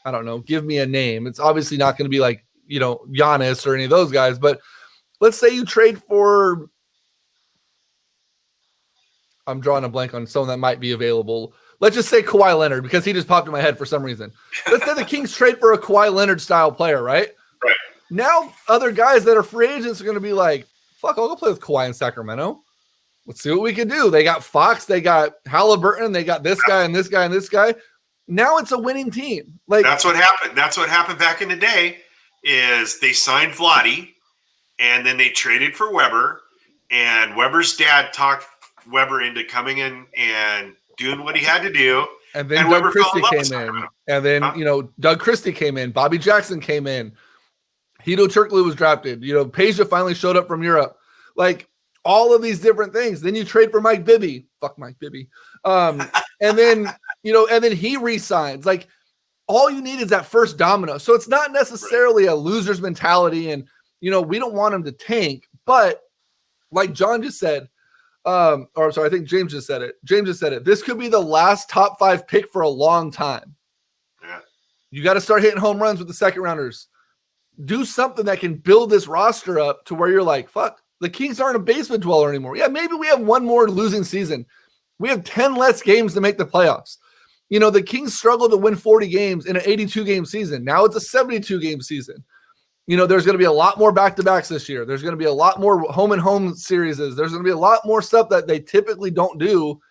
I don't know, give me a name. It's obviously not going to be like, Giannis or any of those guys, but let's say you trade for, I'm drawing a blank on someone that might be available. Let's just say Kawhi Leonard, because he just popped in my head for some reason. Let's say the Kings trade for a Kawhi Leonard style player, right? Right. Now other guys that are free agents are going to be like, fuck, I'll go play with Kawhi in Sacramento. Let's see what we can do. They got Fox, they got Halliburton, they got this guy and this guy and this guy. Now it's a winning team. Like that's what happened. That's what happened back in the day is they signed Vlade and then they traded for Weber, and Weber's dad talked Weber into coming in and doing what he had to do. And then Doug Christie came in. And then, Doug Christie came in. Bobby Jackson came in. Hito Turkoglu was drafted. Peja finally showed up from Europe. Like, all of these different things. Then you trade for Mike Bibby. Fuck Mike Bibby. And then, and then he re-signs. Like, all you need is that first domino. So it's not necessarily a loser's mentality. And, we don't want him to tank. But like John just said, I think James just said it. This could be the last top 5 pick for a long time. Yeah. You got to start hitting home runs with the second rounders. Do something that can build this roster up to where you're like, fuck, the Kings aren't a basement dweller anymore. Yeah, maybe we have one more losing season. We have 10 less games to make the playoffs. The Kings struggled to win 40 games in an 82-game season. Now it's a 72-game season. There's going to be a lot more back-to-backs this year. There's going to be a lot more home-and-home series. There's going to be a lot more stuff that they typically don't do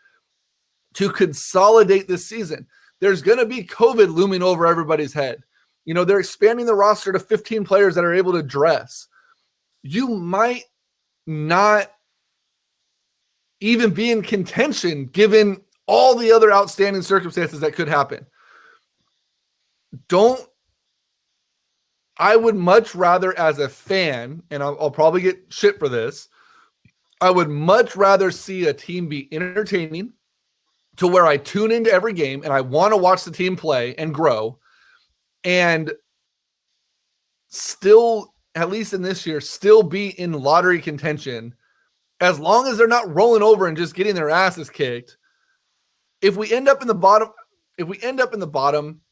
to consolidate this season. There's going to be COVID looming over everybody's head. They're expanding the roster to 15 players that are able to dress. You might not even be in contention given all the other outstanding circumstances that could happen. I would much rather, as a fan, and I'll probably get shit for this, I would much rather see a team be entertaining to where I tune into every game and I want to watch the team play and grow, and still, at least in this year, still be in lottery contention, as long as they're not rolling over and just getting their asses kicked. If we end up in the bottom, we end up in the bottom.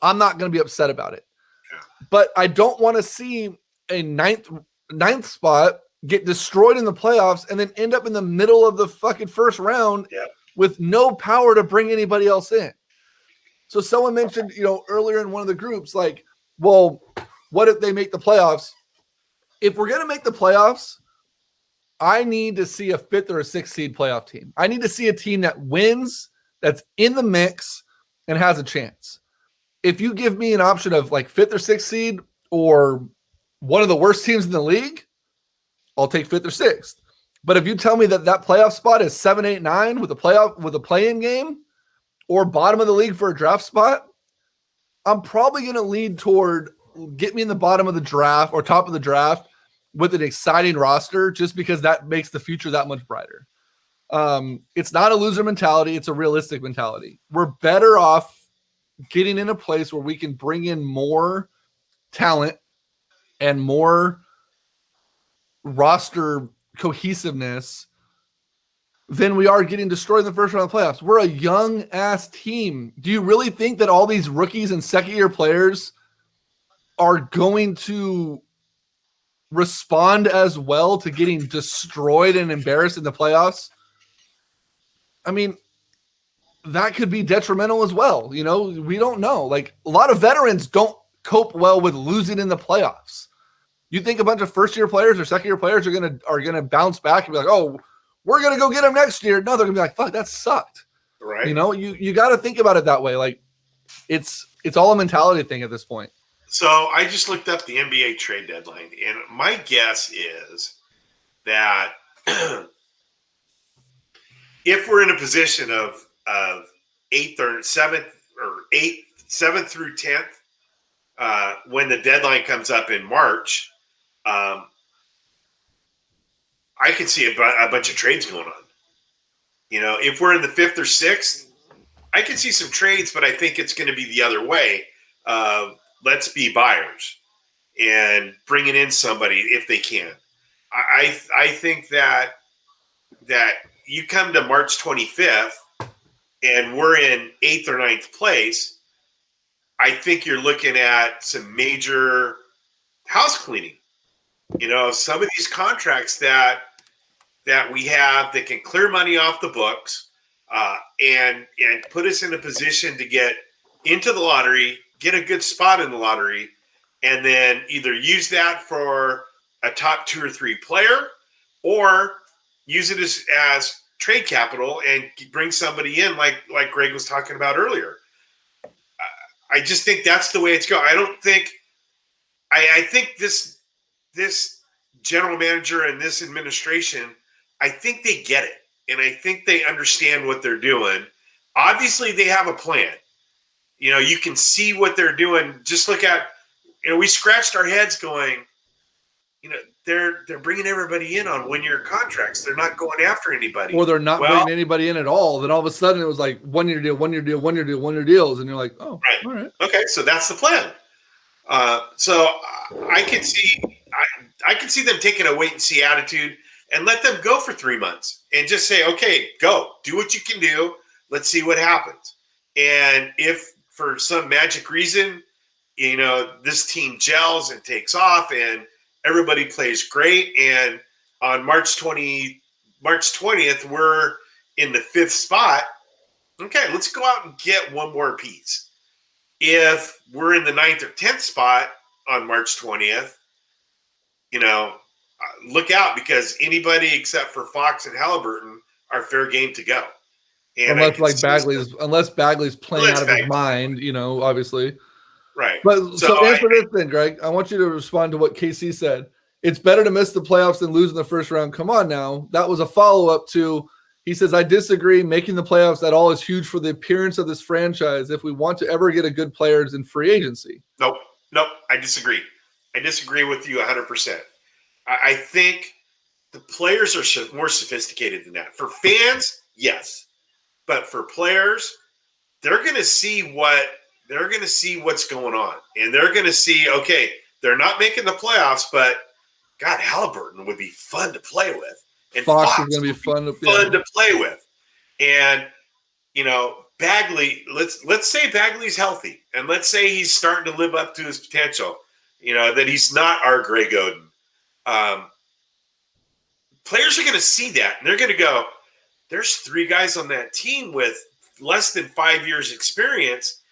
I'm not going to be upset about it. But I don't want to see a ninth spot get destroyed in the playoffs and then end up in the middle of the fucking first round with no power to bring anybody else in. So someone mentioned, earlier in one of the groups, like, well, what if they make the playoffs? If we're going to make the playoffs, I need to see a 5th or a 6th seed playoff team. I need to see a team that wins, that's in the mix, and has a chance. If you give me an option of like 5th or 6th seed or one of the worst teams in the league, I'll take 5th or 6th. But if you tell me that playoff spot is 7, 8, 9 with a play-in game or bottom of the league for a draft spot, I'm probably going to lead toward get me in the bottom of the draft or top of the draft with an exciting roster, just because that makes the future that much brighter. It's not a loser mentality. It's a realistic mentality. We're better off getting in a place where we can bring in more talent and more roster cohesiveness than we are getting destroyed in the first round of the playoffs. We're a young ass team. Do you really think that all these rookies and second year players are going to respond as well to getting destroyed and embarrassed in the playoffs? I mean, that could be detrimental as well. We don't know. Like, a lot of veterans don't cope well with losing in the playoffs. You think a bunch of first-year players or second-year players are gonna bounce back and be like, "Oh, we're gonna go get them next year"? No, they're gonna be like, "Fuck, that sucked." Right. You got to think about it that way. Like, it's all a mentality thing at this point. So I just looked up the NBA trade deadline, and my guess is that if we're in a position of 8th or 7th or 7th through 10th, when the deadline comes up in March, I can see a bunch of trades going on. If we're in the 5th or 6th, I can see some trades, but I think it's going to be the other way. Let's be buyers and bringing in somebody if they can. I think that you come to March 25th and we're in 8th or 9th place, I think you're looking at some major house cleaning. Some of these contracts that we have that can clear money off the books and put us in a position to get into the lottery, get a good spot in the lottery, and then either use that for a top 2 or 3 player, or use it as trade capital and bring somebody in like Greg was talking about earlier. I just think that's the way it's going. I don't think I think this general manager and this administration, I think they get it, and I think they understand what they're doing. Obviously, they have a plan. You can see what they're doing. Just look at, we scratched our heads going, they're bringing everybody in on 1-year contracts. They're not going after anybody. Or they're not bringing anybody in at all. Then all of a sudden it was like 1-year deal, 1-year deal, 1-year deal, 1-year deals. And you're like, oh, right. All right. Okay, so that's the plan. So I can see them taking a wait and see attitude and let them go for 3 months and just say, okay, go, do what you can do. Let's see what happens. And if for some magic reason, this team gels and takes off and everybody plays great, and on March 20th, we're in the 5th spot. Okay, let's go out and get one more piece. If we're in the 9th or 10th spot on March 20th, look out, because anybody except for Fox and Halliburton are fair game to go. And unless Bagley's playing out of his mind, obviously. Right. But so answer this then, Greg. I want you to respond to what KC said. It's better to miss the playoffs than lose in the first round. Come on now. That was a follow-up to, he says, I disagree. Making the playoffs at all is huge for the appearance of this franchise if we want to ever get a good players in free agency. Nope. I disagree. I disagree with you 100%. I think the players are more sophisticated than that. For fans, yes. But for players, they're going to see what's going on. And they're going to see, okay, they're not making the playoffs, but God, Halliburton would be fun to play with. And Fox is going to be fun to play with. And, Bagley, let's say Bagley's healthy, and let's say he's starting to live up to his potential, that he's not our Greg Oden. Players are going to see that, and they're going to go, there's 3 guys on that team with less than 5 years experience,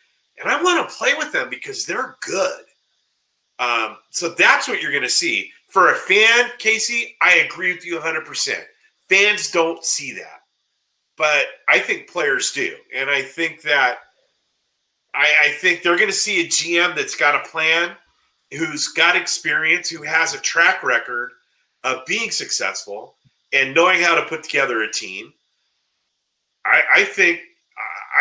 and I want to play with them because they're good. So that's what you're going to see. For a fan, Casey, I agree with you 100%. Fans don't see that. But I think players do. And I think that I think they're going to see a GM that's got a plan, who's got experience, who has a track record of being successful and knowing how to put together a team. I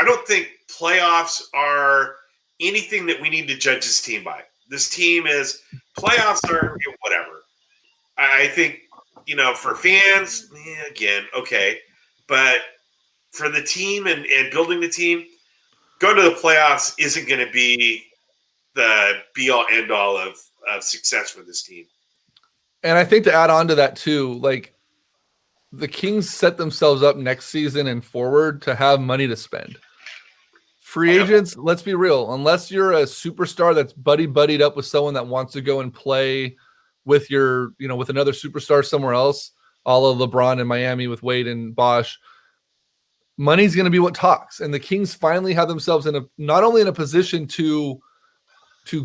don't think playoffs are anything that we need to judge this team by. This team is playoffs are whatever. I think, for fans, again, okay. But for the team and building the team, going to the playoffs isn't going to be the be-all, end-all of success for this team. And I think to add on to that too, like the Kings set themselves up next season and forward to have money to spend. Free agents, let's be real, unless you're a superstar that's buddied up with someone that wants to go and play with with another superstar somewhere else, a la LeBron in Miami with Wade and Bosh, money's going to be what talks. And the Kings finally have themselves not only in a position to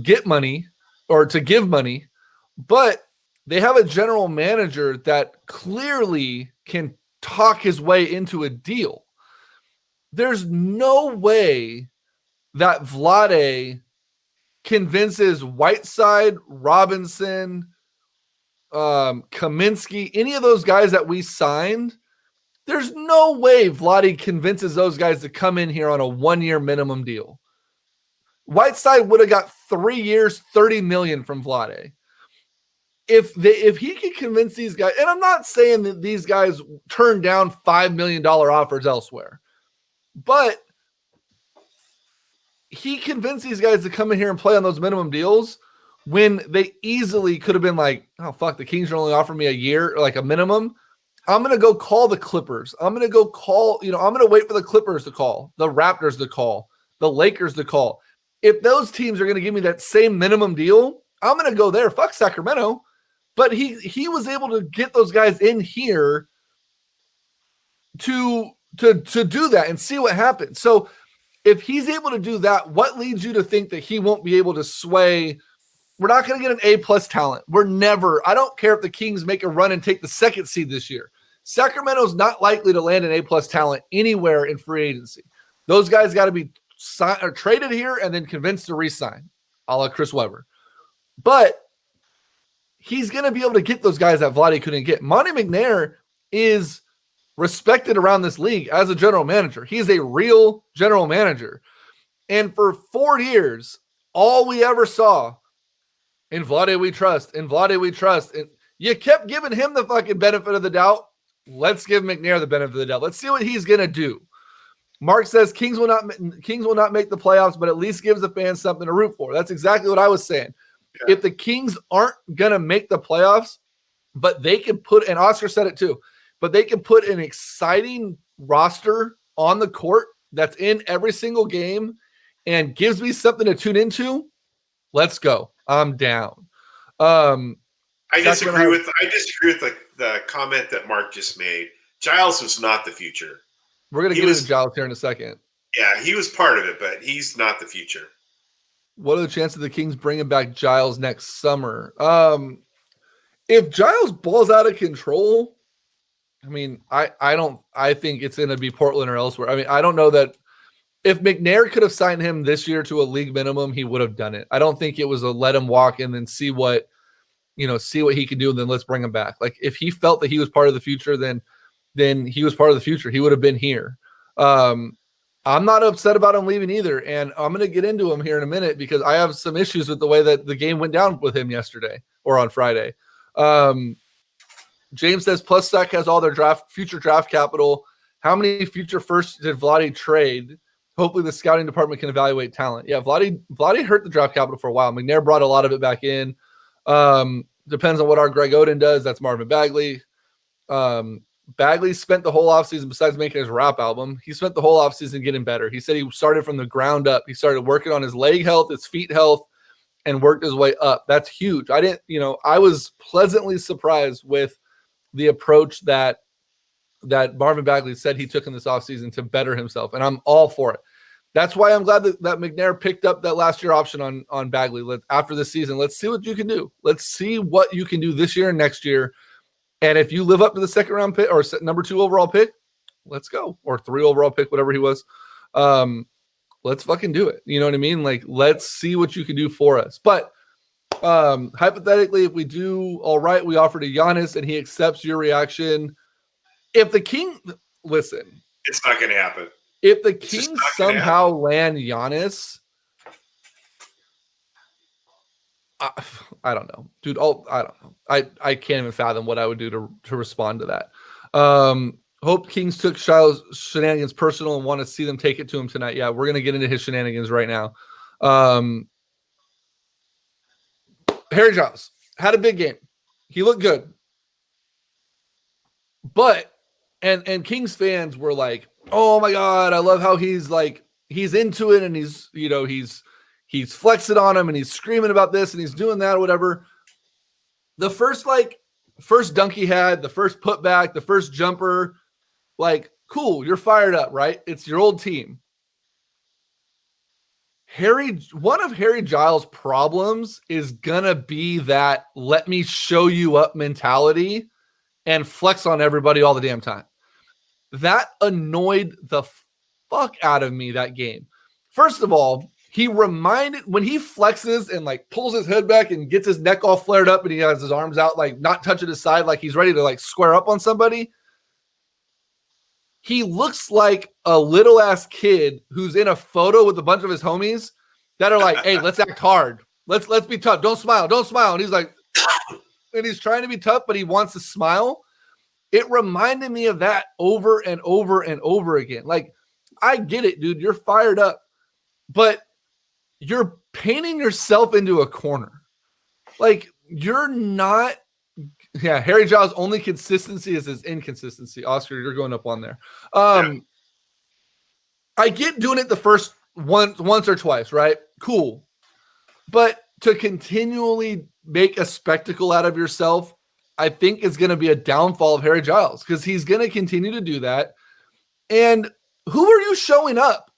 get money or to give money, but they have a general manager that clearly can talk his way into a deal. There's no way that Vlade convinces Whiteside, Robinson, Kaminsky, any of those guys that we signed. There's no way Vlade convinces those guys to come in here on a 1-year minimum deal. Whiteside would have got 3 years, $30 million from Vlade. If he could convince these guys, and I'm not saying that these guys turn down $5 million offers elsewhere, but he convinced these guys to come in here and play on those minimum deals when they easily could have been like, oh, fuck, the Kings are only offering me a year, like a minimum. I'm going to go call the Clippers. I'm going to go call, I'm going to wait for the Clippers to call, the Raptors to call, the Lakers to call. If those teams are going to give me that same minimum deal, I'm going to go there. Fuck Sacramento. But he was able to get those guys in here to do that and see what happens. So if he's able to do that, what leads you to think that he won't be able to sway We're not going to get an A-plus talent. I don't care if the Kings make a run and take the second seed this year. Sacramento's not likely to land an A-plus talent anywhere in free agency. Those guys got to be traded here and then convinced to re-sign, a la Chris Webber. But he's going to be able to get those guys that Vlade couldn't get. Monty McNair is respected around this league as a general manager. He's a real general manager. And for 4 years, all we ever saw, in Vlade we trust, in Vlade we trust. And you kept giving him the fucking benefit of the doubt. Let's give McNair the benefit of the doubt. Let's see what he's going to do. Mark says Kings will not make the playoffs, but at least gives the fans something to root for. That's exactly what I was saying. Yeah. If the Kings aren't going to make the playoffs, but they can put, and Oscar said it too, but they can put an exciting roster on the court that's in every single game and gives me something to tune into, let's go. I'm down. I disagree with the comment that Mark just made. Giles was not the future. We're going to get into Giles here in a second. Yeah, he was part of it, but he's not the future. What are the chances of the Kings bringing back Giles next summer? If Giles balls out of control, I mean, I think it's going to be Portland or elsewhere. I mean, I don't know that if McNair could have signed him this year to a league minimum, he would have done it. I don't think it was a let him walk and then see what he can do and then let's bring him back. Like if he felt that he was part of the future, then he was part of the future. He would have been here. I'm not upset about him leaving either. And I'm going to get into him here in a minute because I have some issues with the way that the game went down with him yesterday or on Friday. James says, plus Stack has all their future draft capital. How many future firsts did Vlade trade? Hopefully the scouting department can evaluate talent. Yeah, Vlade hurt the draft capital for a while. McNair brought a lot of it back in. Depends on what our Greg Oden does. That's Marvin Bagley. Bagley spent the whole offseason, besides making his rap album, he spent the whole offseason getting better. He said he started from the ground up. He started working on his leg health, his feet health, and worked his way up. That's huge. I was pleasantly surprised with the approach that Marvin Bagley said he took in this offseason to better himself, and I'm all for it. That's why I'm glad that McNair picked up that last year option on Bagley. After this season, let's see what you can do. Let's see what you can do this year and next year. And if you live up to the second round pick or number 2 overall pick, let's go. Or 3 overall pick, whatever he was. Let's fucking do it. You know what I mean? Like, let's see what you can do for us. But hypothetically, if we do all right, we offer to Giannis and he accepts your reaction. If the King, listen. It's not going to happen. If the Kings somehow land Giannis, I don't know, dude. I don't know. I can't even fathom what I would do to respond to that. Hope Kings took Shiloh's shenanigans personal and want to see them take it to him tonight. Yeah, we're gonna get into his shenanigans right now. Harry Giles had a big game. He looked good, but and Kings fans were like, "Oh my God, I love how he's into it and he's flexing on him and he's screaming about this and he's doing that or whatever." The first dunk he had, the first putback, the first jumper, cool, you're fired up, right? It's your old team. One of Harry Giles' problems is gonna be that let me show you up mentality and flex on everybody all the damn time. That annoyed the fuck out of me that game. First of all, when he flexes and pulls his head back and gets his neck all flared up and he has his arms out, not touching his side, he's ready to square up on somebody. He looks like a little ass kid who's in a photo with a bunch of his homies that are like, "Hey, let's act hard. Let's be tough. Don't smile. Don't smile." And he's like, and he's trying to be tough, but he wants to smile. It reminded me of that over and over and over again. I get it, dude. You're fired up, but you're painting yourself into a corner. You're not. Yeah, Harry Giles' only consistency is his inconsistency. Oscar, you're going up on there. I get doing it the first once or twice, right? Cool. But to continually make a spectacle out of yourself, I think is going to be a downfall of Harry Giles because he's going to continue to do that. And who are you showing up?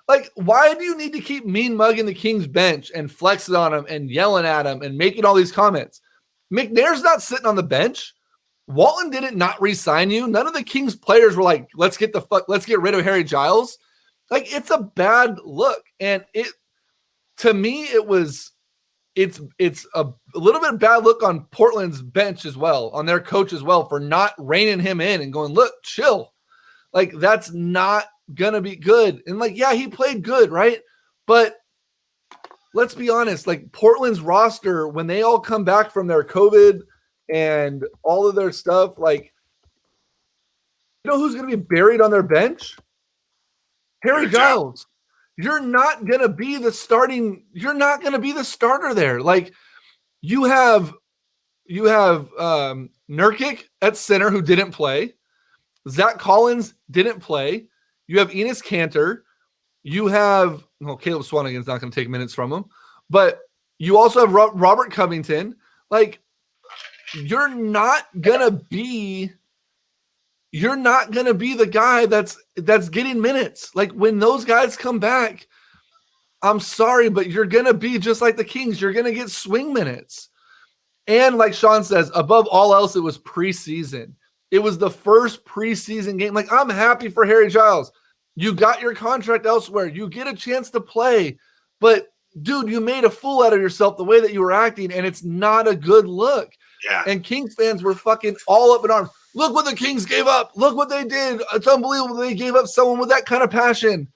Like, why do you need to keep mean mugging the Kings bench and flexing on him and yelling at him and making all these comments? McNair's not sitting on the bench. Walton didn't not re-sign you. None of the Kings players were like, let's get rid of Harry Giles. Like, it's a bad look. And to me, it's a little bit of bad look on Portland's bench as well, on their coach as well, for not reining him in and going, look, chill. Like, that's not going to be good. And like, yeah, he played good, right? But let's be honest, like Portland's roster, when they all come back from their COVID and all of their stuff, like, you know who's going to be buried on their bench? Harry Giles. You're not going to be the starter there. Like, you have Nurkic at center who didn't play. Zach Collins didn't play. You have Enes Kanter. You have Caleb Swanigan's not going to take minutes from him, but you also have Robert Covington. Like, you're not gonna be the guy that's getting minutes. Like, when those guys come back, I'm sorry, but you're gonna be just like the Kings. You're gonna get swing minutes. And like Sean says, above all else, it was preseason. It was the first preseason game. Like, I'm happy for Harry Giles. You got your contract elsewhere. You get a chance to play. But, dude, you made a fool out of yourself the way that you were acting, and it's not a good look. Yeah. And Kings fans were fucking all up in arms. Look what the Kings gave up. Look what they did. It's unbelievable they gave up someone with that kind of passion.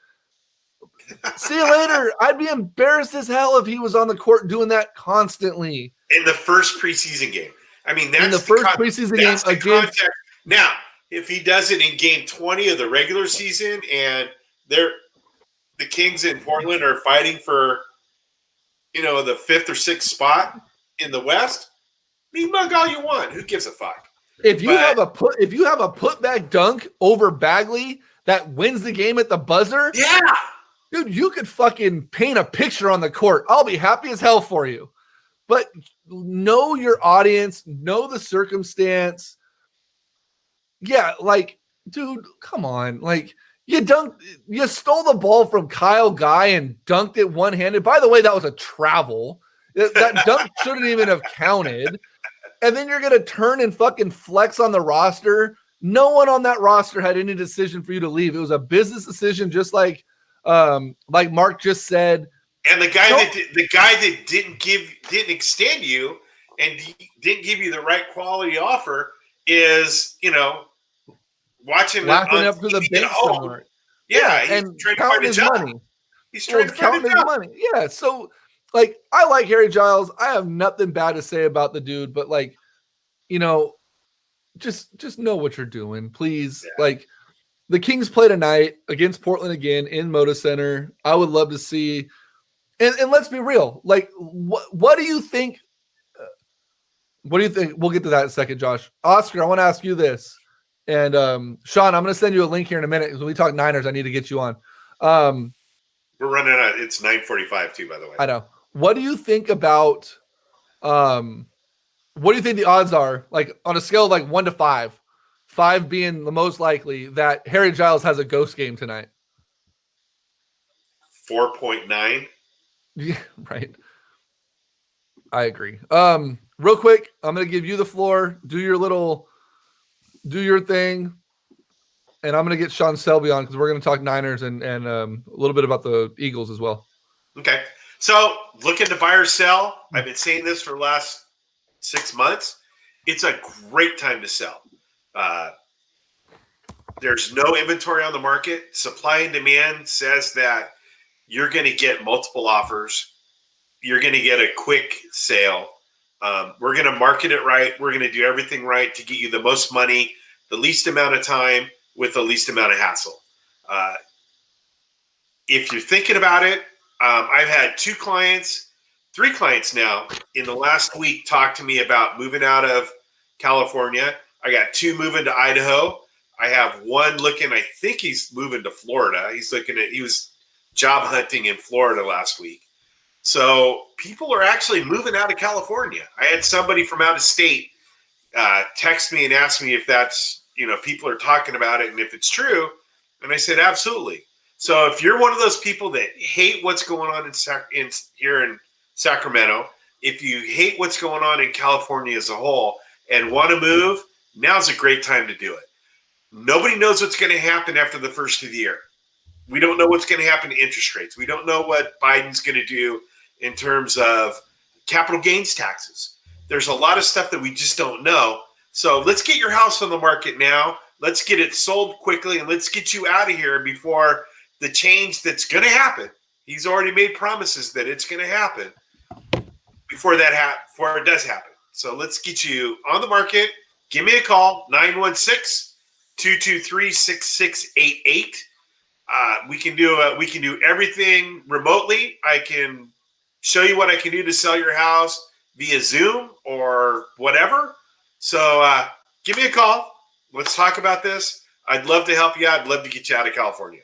See you later. I'd be embarrassed as hell if he was on the court doing that constantly. In the first preseason game. I mean, that's in the first preseason game against. Now, if he does it in game 20 of the regular season and the Kings in Portland are fighting for, the 5th or 6th spot in the West, you mug all you want. Who gives a fuck? If you have a putback dunk over Bagley that wins the game at the buzzer, yeah, dude, you could fucking paint a picture on the court. I'll be happy as hell for you. But know your audience, know the circumstance. Yeah, like, dude, come on. Like, you stole the ball from Kyle Guy and dunked it one-handed. By the way, that was a travel. That dunk shouldn't even have counted. And then you're going to turn and fucking flex on the roster. No one on that roster had any decision for you to leave. It was a business decision, just like Mark just said. And the guy that didn't extend you and didn't give you the right quality offer is, watching laughing up to the bench somewhere. Yeah, and counting his money. He's trying to count his money. Yeah, so like, I like Harry Giles. I have nothing bad to say about the dude, but like, just know what you're doing, please. Yeah. Like, the Kings play tonight against Portland again in Moda Center. I would love to see. And let's be real. Like, what do you think? What do you think? We'll get to that in a second, Josh. Oscar, I want to ask you this. And Sean, I'm going to send you a link here in a minute because when we talk Niners, I need to get you on. We're running out. It's 9:45 too, by the way. I know. What do you think about? What do you think the odds are? Like, on a scale of like 1 to 5, 5 being the most likely that Harry Giles has a ghost game tonight. 4.9. Yeah, right. I agree. Real quick, I'm going to give you the floor. Do your thing. And I'm going to get Sean Selby on because we're going to talk Niners and a little bit about the Eagles as well. Okay. So looking to buy or sell. I've been saying this for the last 6 months. It's a great time to sell. There's no inventory on the market. Supply and demand says that you're going to get multiple offers. You're going to get a quick sale. We're going to market it right. We're going to do everything right to get you the most money, the least amount of time with the least amount of hassle. If you're thinking about it, I've had 3 clients now in the last week talk to me about moving out of California. I got 2 moving to Idaho. I have 1 looking, I think he's moving to Florida. He was job hunting in Florida last week. So people are actually moving out of California. I had somebody from out of state text me and ask me if that's, people are talking about it and if it's true. And I said, absolutely. So if you're one of those people that hate what's going on here in Sacramento, if you hate what's going on in California as a whole and want to move, now's a great time to do it. Nobody knows what's going to happen after the first of the year. We don't know what's going to happen to interest rates. We don't know what Biden's going to do in terms of capital gains taxes. There's a lot of stuff that we just don't know. So let's get your house on the market now. Let's get it sold quickly, and let's get you out of here before the change that's going to happen. He's already made promises that it's going to happen before it does happen. So let's get you on the market. Give me a call, 916-223-6688. We can do everything remotely. I can show you what I can do to sell your house via Zoom or whatever. So give me a call. Let's talk about this. I'd love to help you out. I'd love to get you out of California.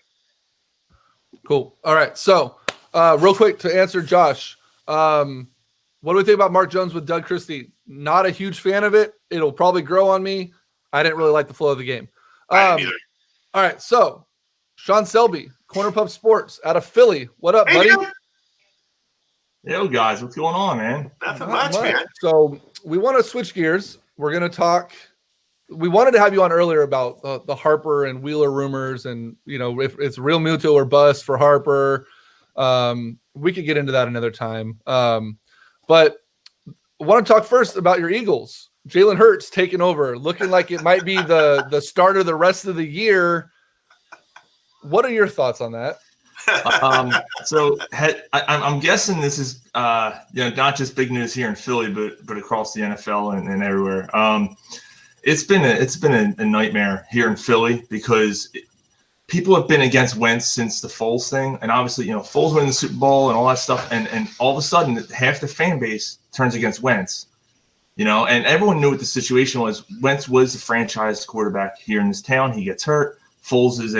Cool. All right. So real quick to answer Josh, what do we think about Mark Jones with Doug Christie? Not a huge fan of it. It'll probably grow on me. I didn't really like the flow of the game. I didn't either. All right. So Sean Selby, Corner Pub Sports out of Philly. What up, buddy? Dude. Yo, guys, what's going on, man? Nothing much, man. So we want to switch gears. We're going to talk. We wanted to have you on earlier about the Harper and Wheeler rumors, and if it's real mutual or bust for Harper. We could get into that another time. But I want to talk first about your Eagles. Jalen Hurts taking over, looking like it might be the starter the rest of the year. What are your thoughts on that? So I'm guessing this is not just big news here in Philly, but across the NFL and everywhere. It's been a nightmare here in Philly because people have been against Wentz since the Foles thing, and obviously Foles winning the Super Bowl and all that stuff, and all of a sudden half the fan base turns against Wentz. And everyone knew what the situation was. Wentz was the franchise quarterback here in this town. He gets hurt. Foles is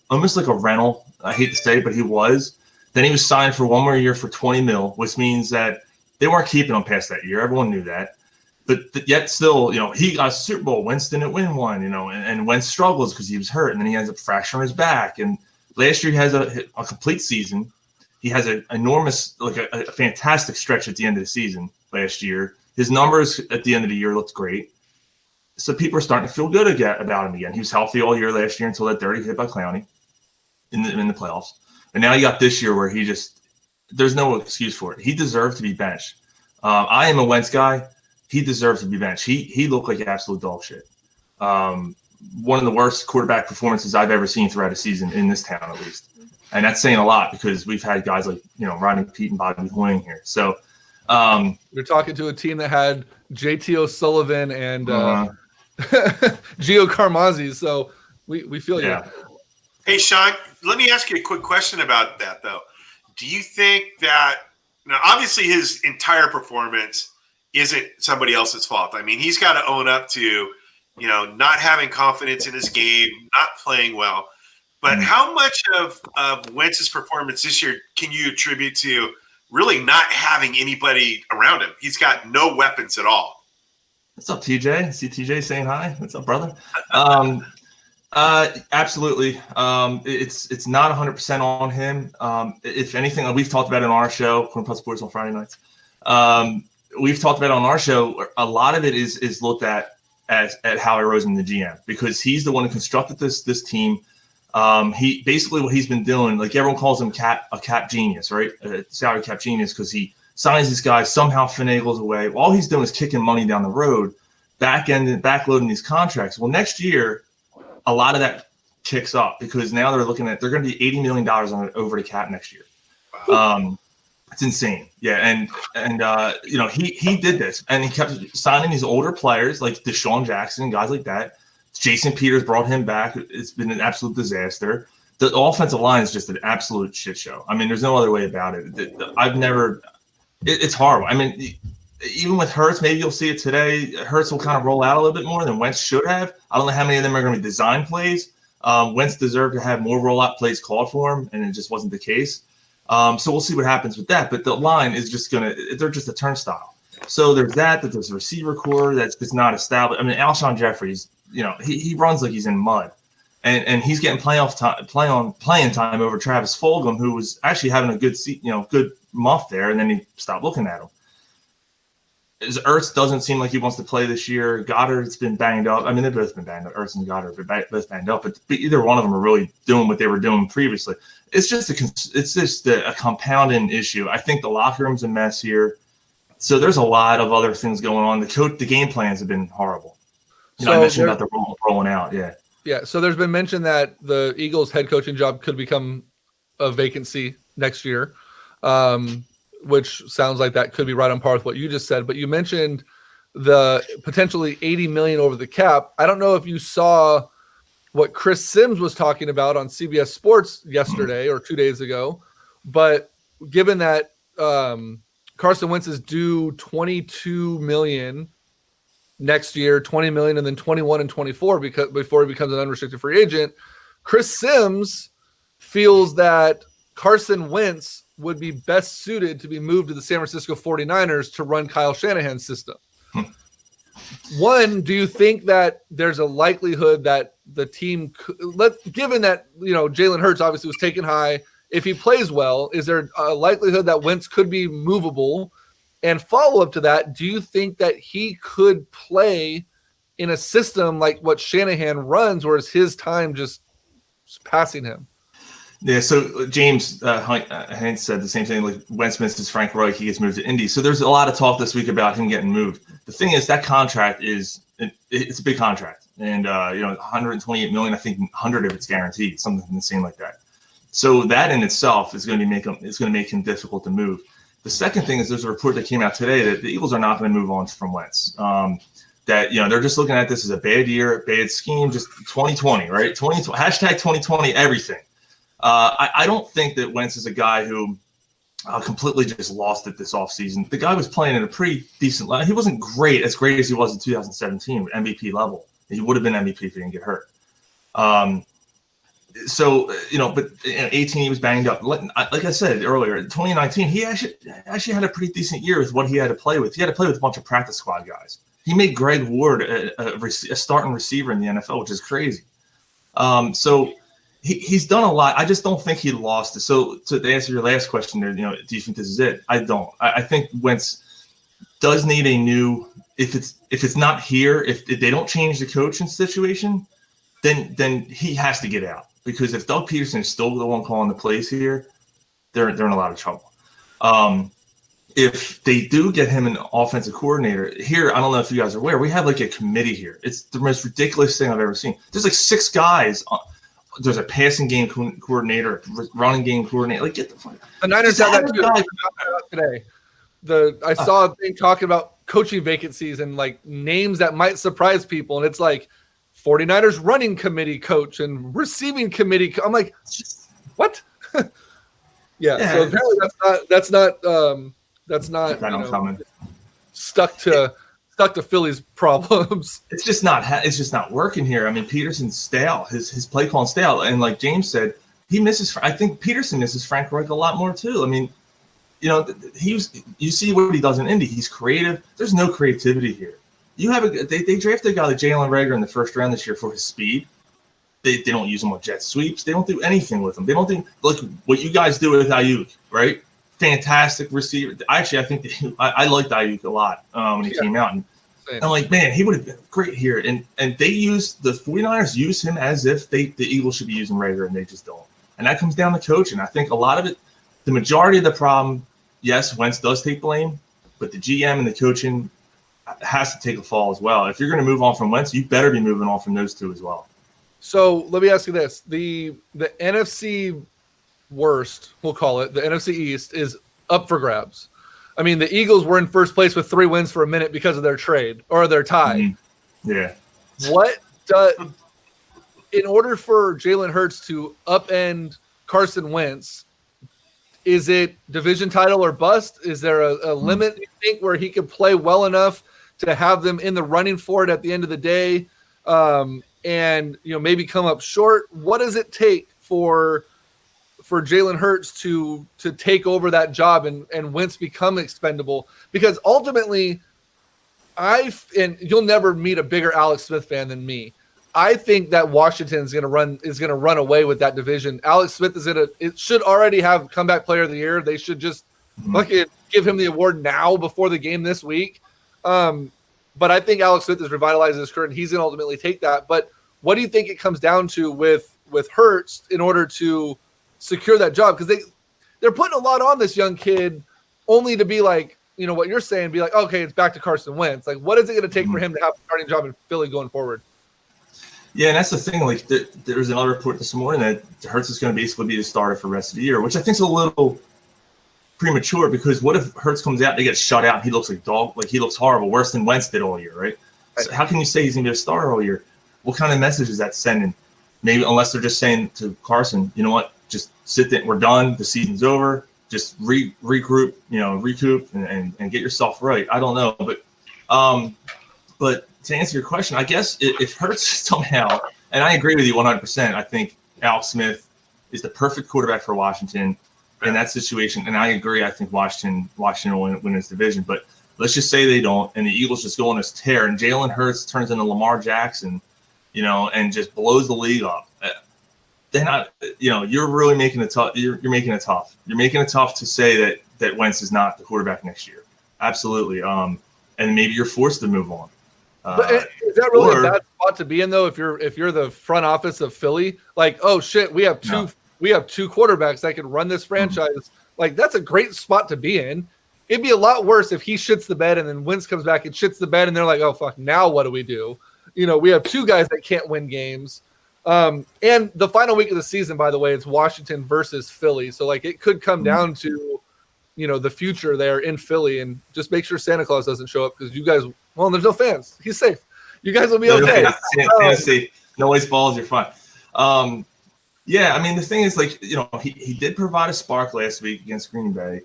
almost like a rental. I hate to say it, but he was. Then he was signed for one more year for $20 million, which means that they weren't keeping him past that year. Everyone knew that. But yet still, he got a Super Bowl. Wentz didn't win one, and Wentz struggles because he was hurt, and then he ends up fracturing his back. And last year he has a complete season. He has an enormous, a fantastic stretch at the end of the season last year. His numbers at the end of the year looked great. So people are starting to feel good about him again. He was healthy all year last year until that dirty hit by Clowney in the playoffs. And now you got this year where there's no excuse for it. He deserved to be benched. I am a Wentz guy. He deserves to be benched. He looked like absolute dog shit. One of the worst quarterback performances I've ever seen throughout a season in this town, at least. And that's saying a lot because we've had guys like, Rodney Pete and Bobby Hoying here. So you're talking to a team that had JT O'Sullivan and Gio Carmazzi. So we feel you. Hey, Sean, let me ask you a quick question about that, though. Do you think that now, obviously, his entire performance isn't somebody else's fault? I mean, he's got to own up to, not having confidence in his game, not playing well. But how much of Wentz's performance this year can you attribute to really not having anybody around him? He's got no weapons at all. What's up, TJ? I see TJ saying hi. What's up, brother? Absolutely. It's not 100% on him. If anything, we've talked about it on our show, Corn Plus Sports on Friday nights. We've talked about it on our show. A lot of it is looked at Howie Roseman, the GM, because he's the one who constructed this team. He basically what he's been doing, like everyone calls him a cap genius, right? A salary cap genius, because he signs these guys, somehow finagles away. All he's doing is kicking money down the road, backloading these contracts. Well, next year, a lot of that kicks up because now they're going to be $80 million over the cap next year. Wow. It's insane. Yeah. And he did this and he kept signing these older players like Deshaun Jackson and guys like that. Jason Peters brought him back. It's been an absolute disaster. The offensive line is just an absolute shit show. I mean, there's no other way about it. It's horrible. I mean, even with Hurts, maybe you'll see it today. Hurts will kind of roll out a little bit more than Wentz should have. I don't know how many of them are going to be design plays. Wentz deserved to have more rollout plays called for him, and it just wasn't the case. So we'll see what happens with that. But the line is just they're just a turnstile. So there's there's a receiver core that's just not established. I mean, Alshon Jeffries, he runs like he's in mud. and he's getting playing time over Travis Fulgham, who was actually having a good month there, and then he stopped looking at him. Ertz doesn't seem like he wants to play this year. Goddard's been banged up. I mean, they've both been banged up. Ertz and Goddard have been both banged up, but either one of them are really doing what they were doing previously. It's just a compounding issue. I think the locker room's a mess here. So there's a lot of other things going on. The game plans have been horrible. I mentioned about the rolling out. Yeah. Yeah. So there's been mention that the Eagles head coaching job could become a vacancy next year. Which sounds like that could be right on par with what you just said. But you mentioned the potentially $80 million over the cap. I don't know if you saw what Chris Sims was talking about on CBS Sports yesterday or 2 days ago. But given that Carson Wentz is due $22 million next year, $20 million, and then 21 and 24 before he becomes an unrestricted free agent, Chris Sims feels that Carson Wentz would be best suited to be moved to the San Francisco 49ers to run Kyle Shanahan's system. One, do you think that there's a likelihood that the team given that, Jalen Hurts obviously was taken high, if he plays well, is there a likelihood that Wentz could be movable? And follow up to that, do you think that he could play in a system like what Shanahan runs, or is his time just passing him? Yeah, so James Hines said the same thing. Like Wentz misses Frank Reich, he gets moved to Indy. So there's a lot of talk this week about him getting moved. The thing is, that contract it's a big contract, and $128 million. I think 100 of it's guaranteed, something insane like that. So that in itself is going to make him difficult to move. The second thing is, there's a report that came out today that the Eagles are not going to move on from Wentz. That they're just looking at this as a bad year, bad scheme, just 2020, right? Hashtag 2020 everything. I don't think that Wentz is a guy who completely just lost it this offseason. The guy was playing at a pretty decent level. He wasn't as great as he was in 2017, MVP level. He would have been MVP if he didn't get hurt. But 18 he was banged up. Like I said earlier, 2019 he actually had a pretty decent year with what he had to play with. He had to play with a bunch of practice squad guys. He made Greg Ward a starting receiver in the NFL, which is crazy. So he's done a lot. I just don't think he lost it. So to answer your last question there, do you think this is it? I don't. I think Wentz does need a new. If it's not here, if they don't change the coaching situation, then he has to get out. Because if Doug Peterson is still the one calling the plays here, they're in a lot of trouble. If they do get him an offensive coordinator here, I don't know if you guys are aware, we have like a committee here. It's the most ridiculous thing I've ever seen. There's like 6 guys. There's a passing game coordinator, running game coordinator. Like, get the fuck. The Niners have that today. I saw a thing talking about coaching vacancies and like names that might surprise people, and it's like 49ers running committee coach and receiving committee. I'm like, what? Yeah. So apparently that's not stuck to Philly's problems. It's just not working here. I mean, Peterson's stale, his play calling stale, and like James said, I think Peterson misses Frank Reich a lot more too. I mean, you see what he does in Indy. He's creative. There's no creativity here. They drafted a guy like Jalen Reagor in the first round this year for his speed. They don't use him on jet sweeps. They don't do anything with him. They don't think like what you guys do with Ayuk, right? Fantastic receiver. Actually, I think I liked Ayuk a lot when he came out. And I'm like, man, he would have been great here. And the 49ers use him as if the Eagles should be using Reagor, and they just don't. And that comes down to coaching. I think a lot of it, the majority of the problem, yes, Wentz does take blame, but the GM and the coaching has to take a fall as well. If you're going to move on from Wentz, you better be moving on from those two as well. So let me ask you this. The NFC worst, we'll call it, the NFC East is up for grabs. I mean, the Eagles were in first place with 3 wins for a minute because of their trade or their tie. Mm-hmm. Yeah. In order for Jalen Hurts to upend Carson Wentz, is it division title or bust? Is there a limit, you think, where he could play well enough to have them in the running for it at the end of the day, and maybe come up short? What does it take for Jalen Hurts to take over that job and Wentz become expendable? Because ultimately, and you'll never meet a bigger Alex Smith fan than me. I think that Washington is going to run away with that division. Alex Smith it should already have comeback player of the year. They should just fucking give him the award now before the game this week. But I think Alex Smith has revitalized his career, and he's going to ultimately take that. But what do you think it comes down to with Hurts in order to secure that job? Because they're putting a lot on this young kid, only to be like, you know what you're saying, be like, okay, it's back to Carson Wentz. Like, what is it going to take for him to have a starting job in Philly going forward? Yeah, and that's the thing. Like, there was another report this morning that Hurts is going to basically be the starter for the rest of the year, which I think is a little premature, because what if Hurts comes out and he gets shut out and he looks like dog, like he looks horrible, worse than Wentz did all year, right? So how can you say he's going to be a starter all year? What kind of message is that sending? Maybe unless they're just saying to Carson, you know what, just sit there, we're done, the season's over, just recoup and get yourself right. I don't know, but to answer your question, I guess if Hurts somehow, and I agree with you 100%, I think Alex Smith is the perfect quarterback for Washington in that situation. And I agree. I think Washington will win this division. But let's just say they don't, and the Eagles just go on this tear, and Jalen Hurts turns into Lamar Jackson, and just blows the league up. Then you're really making it tough. You're making it tough. You're making it tough to say that Wentz is not the quarterback next year. Absolutely. And maybe you're forced to move on. But is that really a bad spot to be in, though? If you're the front office of Philly, like, oh shit, we have two quarterbacks that can run this franchise. Like, that's a great spot to be in. It'd be a lot worse if he shits the bed and then Wentz comes back and shits the bed, and they're like, oh fuck, now what do we do? We have two guys that can't win games. And the final week of the season, by the way, it's Washington versus Philly. So like, it could come down to, the future there in Philly, and just make sure Santa Claus doesn't show up, because you guys, well, there's no fans. He's safe. You guys will be okay. Nobody's balls. You're fine. Yeah, I mean, the thing is, like, he did provide a spark last week against Green Bay.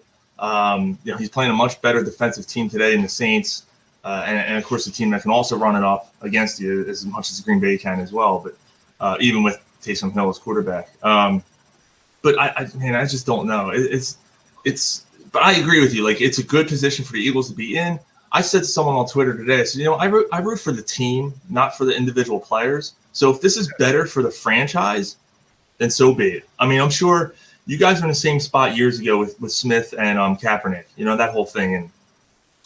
He's playing a much better defensive team today in the Saints, and of course, a team that can also run it up against you as much as Green Bay can as well. But even with Taysom Hill as quarterback, but I just don't know. But I agree with you. Like, it's a good position for the Eagles to be in. I said to someone on Twitter today, I said, I root for the team, not for the individual players. So if this is better for the franchise, then so be it. I mean, I'm sure you guys were in the same spot years ago with Smith and Kaepernick, that whole thing. And,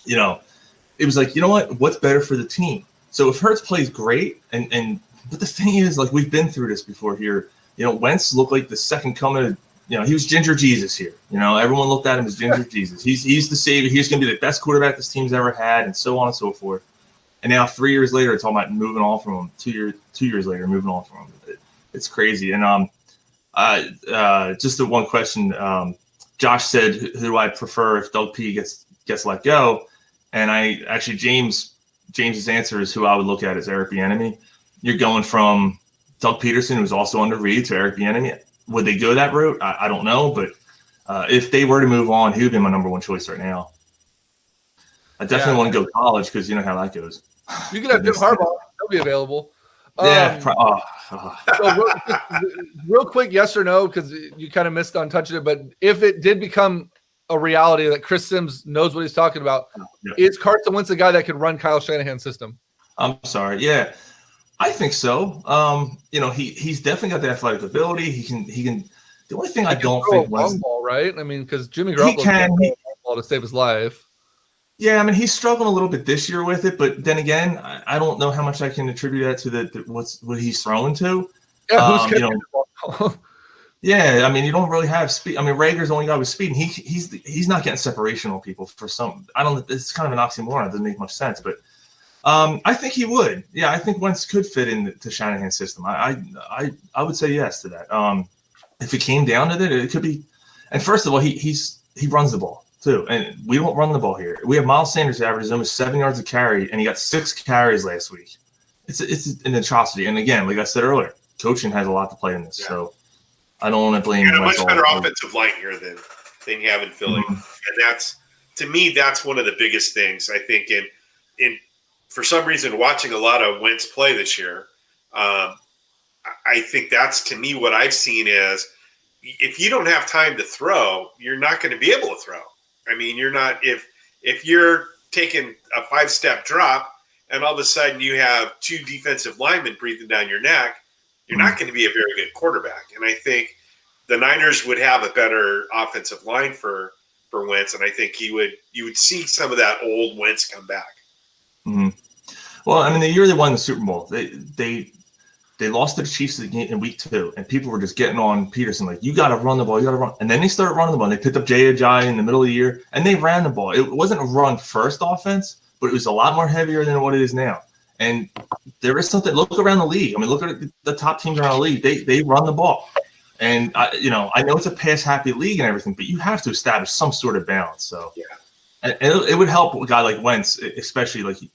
it was like, what's better for the team? So if Hurts plays great, but the thing is, like, we've been through this before here. Wentz looked like the second coming of, he was Ginger Jesus here. Everyone looked at him as Ginger Jesus. He's the savior. He's going to be the best quarterback this team's ever had, and so on and so forth. And now 3 years later, it's all about moving on from him. 2 years later, moving on from him. It's crazy. And just the one question. Josh said, "Who do I prefer if Doug P gets let go?" And I actually James's answer is who I would look at as Eric Bieniemy. You're going from Doug Peterson, who's also under Reed, to Eric Bieniemy. Would they go that route? I don't know, but if they were to move on, he would be my number one choice right now. I definitely want to go college, because you know how that goes. You can have Jim Harbaugh; he'll be available. Yeah. So real quick, yes or no, because you kind of missed on touching it. But if it did become a reality that Chris Sims knows what he's talking about, is Carson Wentz a guy that could run Kyle Shanahan's system? I'm sorry. Yeah, I think so. He's definitely got the athletic ability. He can. The only thing I don't think was long ball, right? I mean, because Jimmy Garoppolo can throw a long ball to save his life. Yeah, I mean, he's struggling a little bit this year with it, but then again, I don't know how much I can attribute that to what he's throwing to. Yeah, who's catching the ball? Yeah, I mean, you don't really have speed. I mean, Rager's the only guy with speed, and he's not getting separation on people for some. I don't. It's kind of an oxymoron. It doesn't make much sense, but I think he would. Yeah, I think Wentz could fit into Shanahan's system. I would say yes to that. If it came down to it, it could be. And first of all, he runs the ball too, and we don't run the ball here. We have Miles Sanders who averages almost 7 yards a carry, and he got 6 carries last week. It's an atrocity. And again, like I said earlier, coaching has a lot to play in this. Yeah. So I don't want to blame. You got a much better offensive line here than you have in Philly, and that's, to me, that's one of the biggest things I think. In for some reason, watching a lot of Wentz play this year, I think that's, to me, what I've seen is, if you don't have time to throw, you're not going to be able to throw. I mean, you're not, if you're taking a 5-step drop and all of a sudden you have 2 defensive linemen breathing down your neck, you're not going to be a very good quarterback. And I think the Niners would have a better offensive line for Wentz, and I think you would see some of that old Wentz come back. Mm-hmm. Well, I mean, the year they won the Super Bowl, they lost to the Chiefs in week 2, and people were just getting on Peterson like, you got to run the ball, you got to run. And then they started running the ball. And they picked up Jay Ajayi in the middle of the year, and they ran the ball. It wasn't a run-first offense, but it was a lot more heavier than what it is now. And there is something. Look around the league. I mean, look at the top teams around the league. They run the ball. And I know it's a pass-happy league and everything, but you have to establish some sort of balance. So, yeah. And it would help a guy like Wentz, especially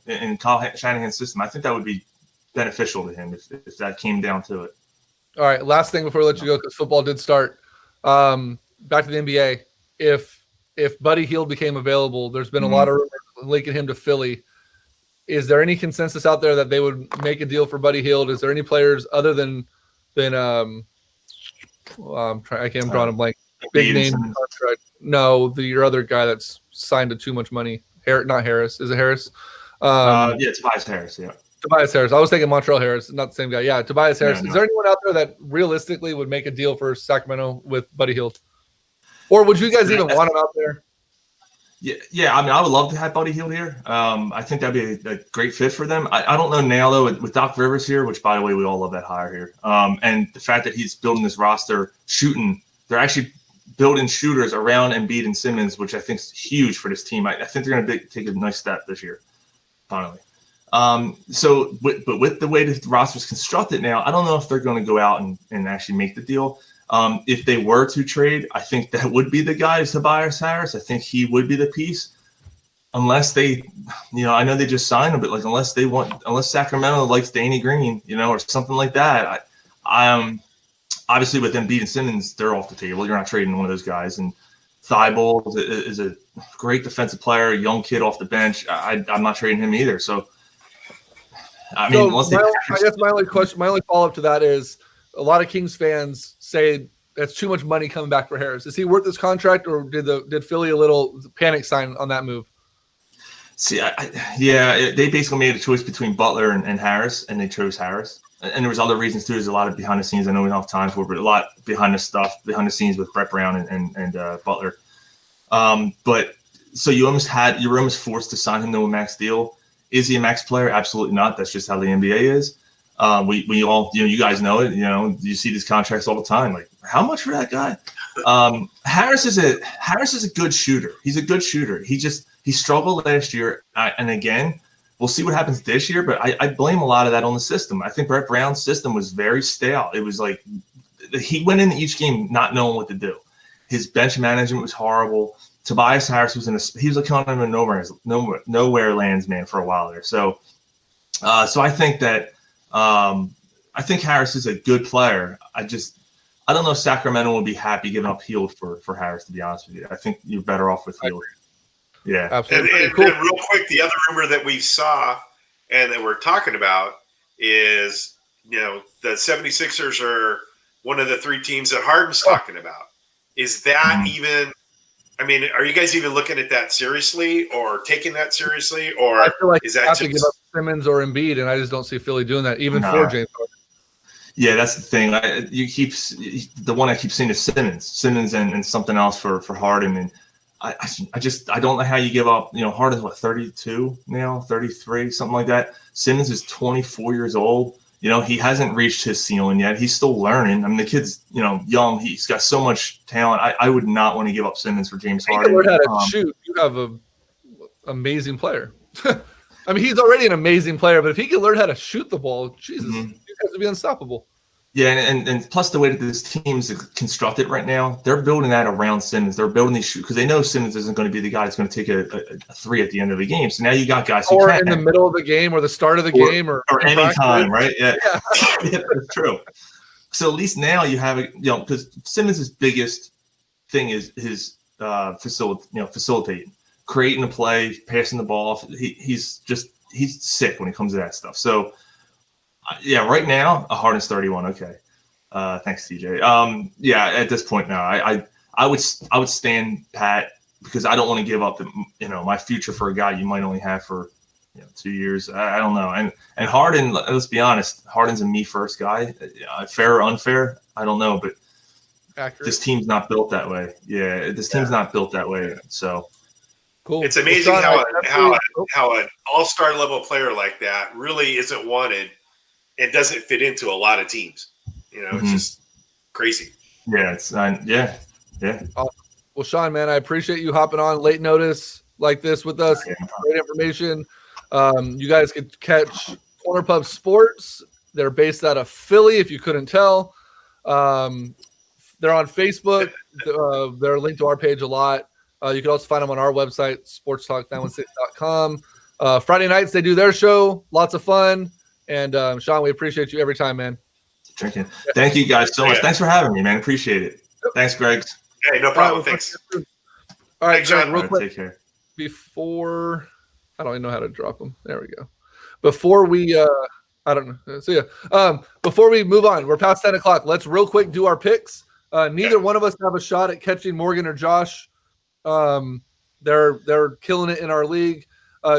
in Kyle Shanahan's system. I think that would be beneficial to him if that came down to it. All right, last thing before I let you go, because football did start. Back to the NBA. If Buddy Hield became available, there's been a lot of rumors linking him to Philly. Is there any consensus out there that they would make a deal for Buddy Hield? Is there any players other than I'm drawing a blank. Big name contract. No, your other guy that's signed to too much money. Not Harris. Is it Harris? Tobias Harris. Yeah. Tobias Harris. I was thinking Montreal Harris, not the same guy. Yeah, Tobias Harris. No. Is there anyone out there that realistically would make a deal for Sacramento with Buddy Hield? Or would you guys even want him out there? Yeah. I mean, I would love to have Buddy Hield here. I think that'd be a great fit for them. I don't know now, though, with Doc Rivers here, which, by the way, we all love that hire here. And the fact that he's building this roster, they're actually building shooters around Embiid and Simmons, which I think is huge for this team. I think they're going to take a nice step this year, finally. But with the way the roster is constructed now, I don't know if they're going to go out and actually make the deal. If they were to trade, I think that would be the guy, is Tobias Harris. I think he would be the piece, unless they, I know they just signed him, but unless Sacramento likes Danny Green, or something like that. Obviously with Embiid and Simmons, they're off the table. You're not trading one of those guys. And Thibault is a great defensive player, a young kid off the bench. I'm not trading him either. So, I mean, I guess my only follow-up to that is a lot of Kings fans say that's too much money coming back for Harris. Is he worth this contract, or did Philly a little panic sign on that move? See, they basically made a choice between Butler and Harris, and they chose Harris. And there was other reasons too. There's a lot of behind the scenes I know we don't have time for, but a lot behind the scenes with Brett Brown and Butler. But so you were almost forced to sign him to a max deal. Is he a max player? Absolutely not. That's just how the NBA is. We all, you guys know it. You see these contracts all the time. Like, how much for that guy? Harris is a good shooter. He's a good shooter. He struggled last year, and again, we'll see what happens this year. But I blame a lot of that on the system. I think Brett Brown's system was very stale. It was like he went into each game not knowing what to do. His bench management was horrible. Tobias Harris he was kind of a nowhere lands man for a while there. So I think that. I think Harris is a good player. I don't know if Sacramento would be happy giving up Hield for Harris, to be honest with you. I think you're better off with Hield. Yeah. Absolutely. And real quick, the other rumor that we saw and that we're talking about is, the 76ers are one of the 3 teams that Harden's talking about. Is that even – I mean, are you guys even looking at that seriously or taking that seriously? Or I feel like is you that have just to give up Simmons or Embiid, and I just don't see Philly doing that, even for James Harden. Yeah, that's the thing. The one I keep seeing is Simmons and something else for Harden. And I don't know how you give up, Harden's 32 now, 33, something like that. Simmons is 24 years old. He hasn't reached his ceiling yet. He's still learning. I mean, the kid's, young. He's got so much talent. I would not want to give up Simmons for James Harden. If you learn how to shoot, you have an amazing player. I mean, he's already an amazing player, but if he can learn how to shoot the ball, Jesus, he has to be unstoppable. Yeah, and plus the way that this team's constructed right now, they're building that around Simmons. They're building these shoot because they know Simmons isn't going to be the guy that's going to take a 3 at the end of the game. So now you got guys who in the middle of the game or the start of the game or any time, right? Yeah. Yeah, that's true. So at least now you have because Simmons' biggest thing is his facilitating, creating a play, passing the ball. He's sick when it comes to that stuff. So. Yeah, right now, a Harden's 31. Okay, thanks, TJ. At this point now, I would stand pat because I don't want to give up my future for a guy you might only have for 2 years. I don't know. And Harden, let's be honest, Harden's a me first guy. Fair or unfair, I don't know, but Accurate. this team's not built that way. Yeah, this team's not built that way. So cool. It's amazing how an all-star level player like that really isn't wanted and doesn't fit into a lot of teams. It's just crazy. Yeah, it's yeah. Well, Sean, man, I appreciate you hopping on late notice like this with us. Great information. You guys could catch Corner Pub Sports. They're based out of Philly, if you couldn't tell. They're on Facebook. They're linked to our page a lot. You can also find them on our website, sportstalk916.com. Friday nights, they do their show. Lots of fun. And Sean, we appreciate you every time, man. Drinking. Thank you guys so much. Thanks for having me, man. Appreciate it. Thanks, Greg. Hey, no problem. Thanks. All right, Thanks, Sean. Real quick. Take care. Before I don't even know how to drop them. There we go. Before we I don't know. See ya. Before we move on, we're past 10 o'clock. Let's real quick do our picks. Neither one of us have a shot at catching Morgan or Josh. They're killing it in our league.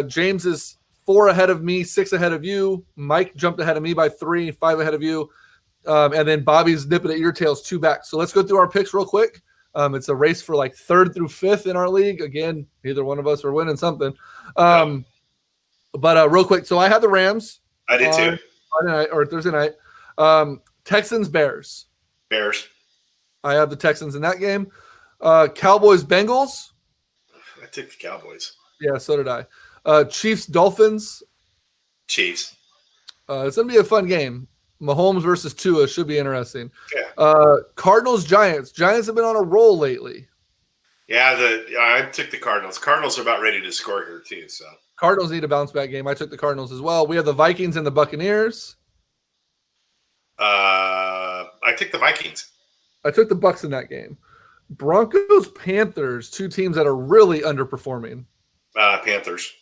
James is 4 ahead of me, 6 ahead of you. Mike jumped ahead of me by 3, 5 ahead of you. And then Bobby's nipping at your tails 2 back. So let's go through our picks real quick. It's a race for like 3rd through 5th in our league. Again, neither one of us are winning something. But real quick, so I had the Rams. I did too. Friday night or Thursday night. Texans, Bears. I have the Texans in that game. Cowboys, Bengals. I took the Cowboys. Yeah, so did I. Chiefs, Dolphins. Chiefs. It's going to be a fun game. Mahomes versus Tua should be interesting. Yeah. Cardinals, Giants. Giants have been on a roll lately. Yeah, I took the Cardinals. Cardinals are about ready to score here too. So Cardinals need a bounce back game. I took the Cardinals as well. We have the Vikings and the Buccaneers. I took the Vikings. I took the Bucs in that game. Broncos, Panthers, 2 teams that are really underperforming. Panthers.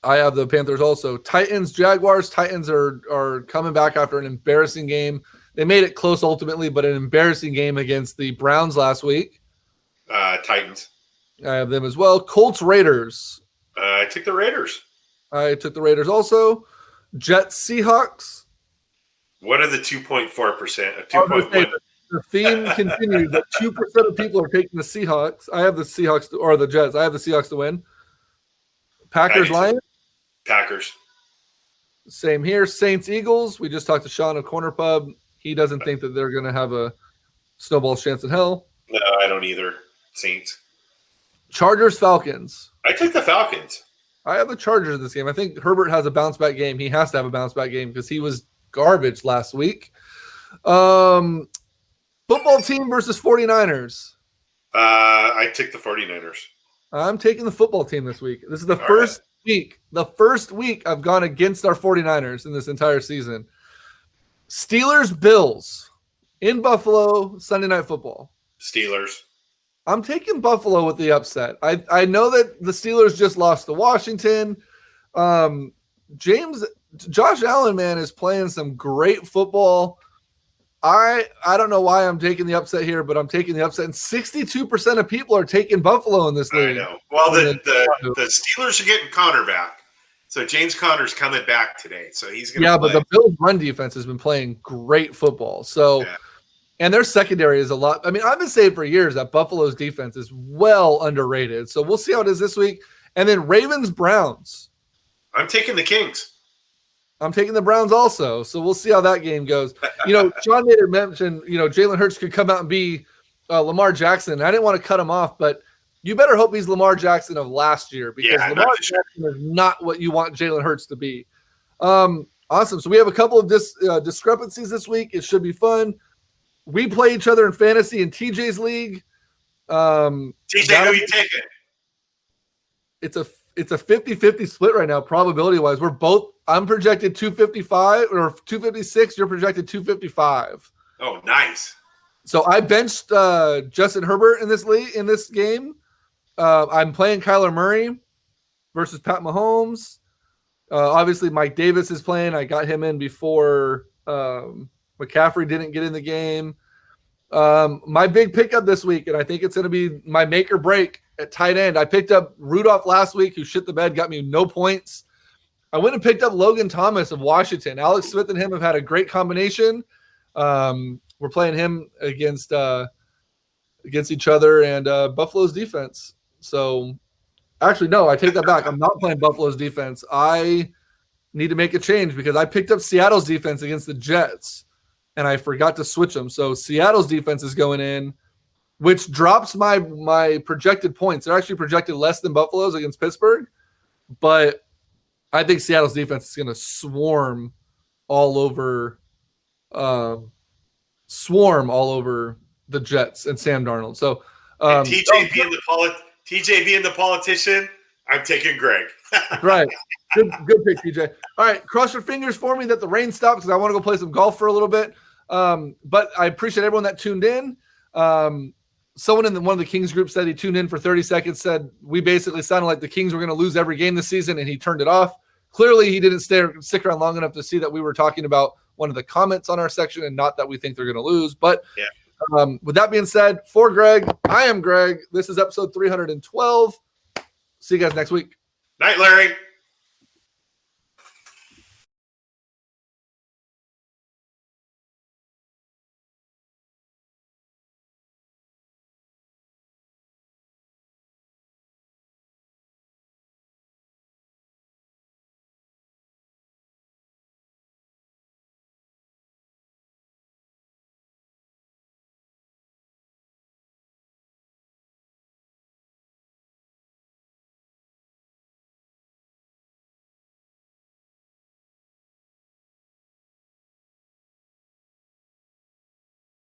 I have the Panthers also. Titans, Jaguars. Titans are coming back after an embarrassing game. They made it close ultimately, but an embarrassing game against the Browns last week. Titans. I have them as well. Colts, Raiders. I took the Raiders. I took the Raiders also. Jets, Seahawks. What are the 2.4%? 2.1. The theme continued that 2% of people are taking the Seahawks. I have the Seahawks or the Jets. I have the Seahawks to win. Packers, Lions. Packers. Same here. Saints, Eagles. We just talked to Sean of Corner Pub. He doesn't think that they're going to have a snowball's chance in hell. No, I don't either. Saints. Chargers, Falcons. I took the Falcons. I have the Chargers in this game. I think Herbert has a bounce back game. He has to have a bounce back game because he was garbage last week. Football team versus 49ers. I took the 49ers. I'm taking the football team this week. This is the first week. The first week I've gone against our 49ers in this entire season. Steelers, Bills in Buffalo, Sunday Night Football. Steelers. I'm taking Buffalo with the upset. I know that the Steelers just lost to Washington. Josh Allen, man, is playing some great football. I don't know why I'm taking the upset here, but I'm taking the upset. And 62% of people are taking Buffalo in this league. I know. Well, the Steelers are getting Connor back. So James Conner's coming back today. So he's going to play. But the Bills' run defense has been playing great football. So, and their secondary is a lot. I mean, I've been saying for years that Buffalo's defense is well underrated. So we'll see how it is this week. And then Ravens, Browns. I'm taking the Kings. I'm taking the Browns also. So we'll see how that game goes. Sean made it mention, Jalen Hurts could come out and be Lamar Jackson. I didn't want to cut him off, but you better hope he's Lamar Jackson of last year because Lamar Jackson is not what you want Jalen Hurts to be. Awesome. So we have a couple of discrepancies this week. It should be fun. We play each other in fantasy in TJ's league. TJ, who you taking? It's a 50-50 split right now, probability-wise. I'm projected 255 or 256. You're projected 255. Oh, nice. So I benched Justin Herbert in this game. I'm playing Kyler Murray versus Pat Mahomes. Obviously, Mike Davis is playing. I got him in before McCaffrey didn't get in the game. My big pickup this week, and I think it's going to be my make or break at tight end. I picked up Rudolph last week, who shit the bed, got me no points. I went and picked up Logan Thomas of Washington. Alex Smith and him have had a great combination. We're playing him against each other and Buffalo's defense. So actually, no, I take that back. I'm not playing Buffalo's defense. I need to make a change because I picked up Seattle's defense against the Jets and I forgot to switch them. So Seattle's defense is going in, which drops my projected points. They're actually projected less than Buffalo's against Pittsburgh, but I think Seattle's defense is going to swarm all over the Jets and Sam Darnold. So TJ being the politician, I'm taking Greg. Right. Good pick, TJ. All right, cross your fingers for me that the rain stops because I want to go play some golf for a little bit. But I appreciate everyone that tuned in. Someone in one of the Kings group said he tuned in for 30 seconds, said we basically sounded like the Kings were going to lose every game this season, and he turned it off. Clearly, he didn't stick around long enough to see that we were talking about one of the comments on our section and not that we think they're going to lose. But with that being said, for Greg, I am Greg. This is episode 312. See you guys next week. Night, Larry.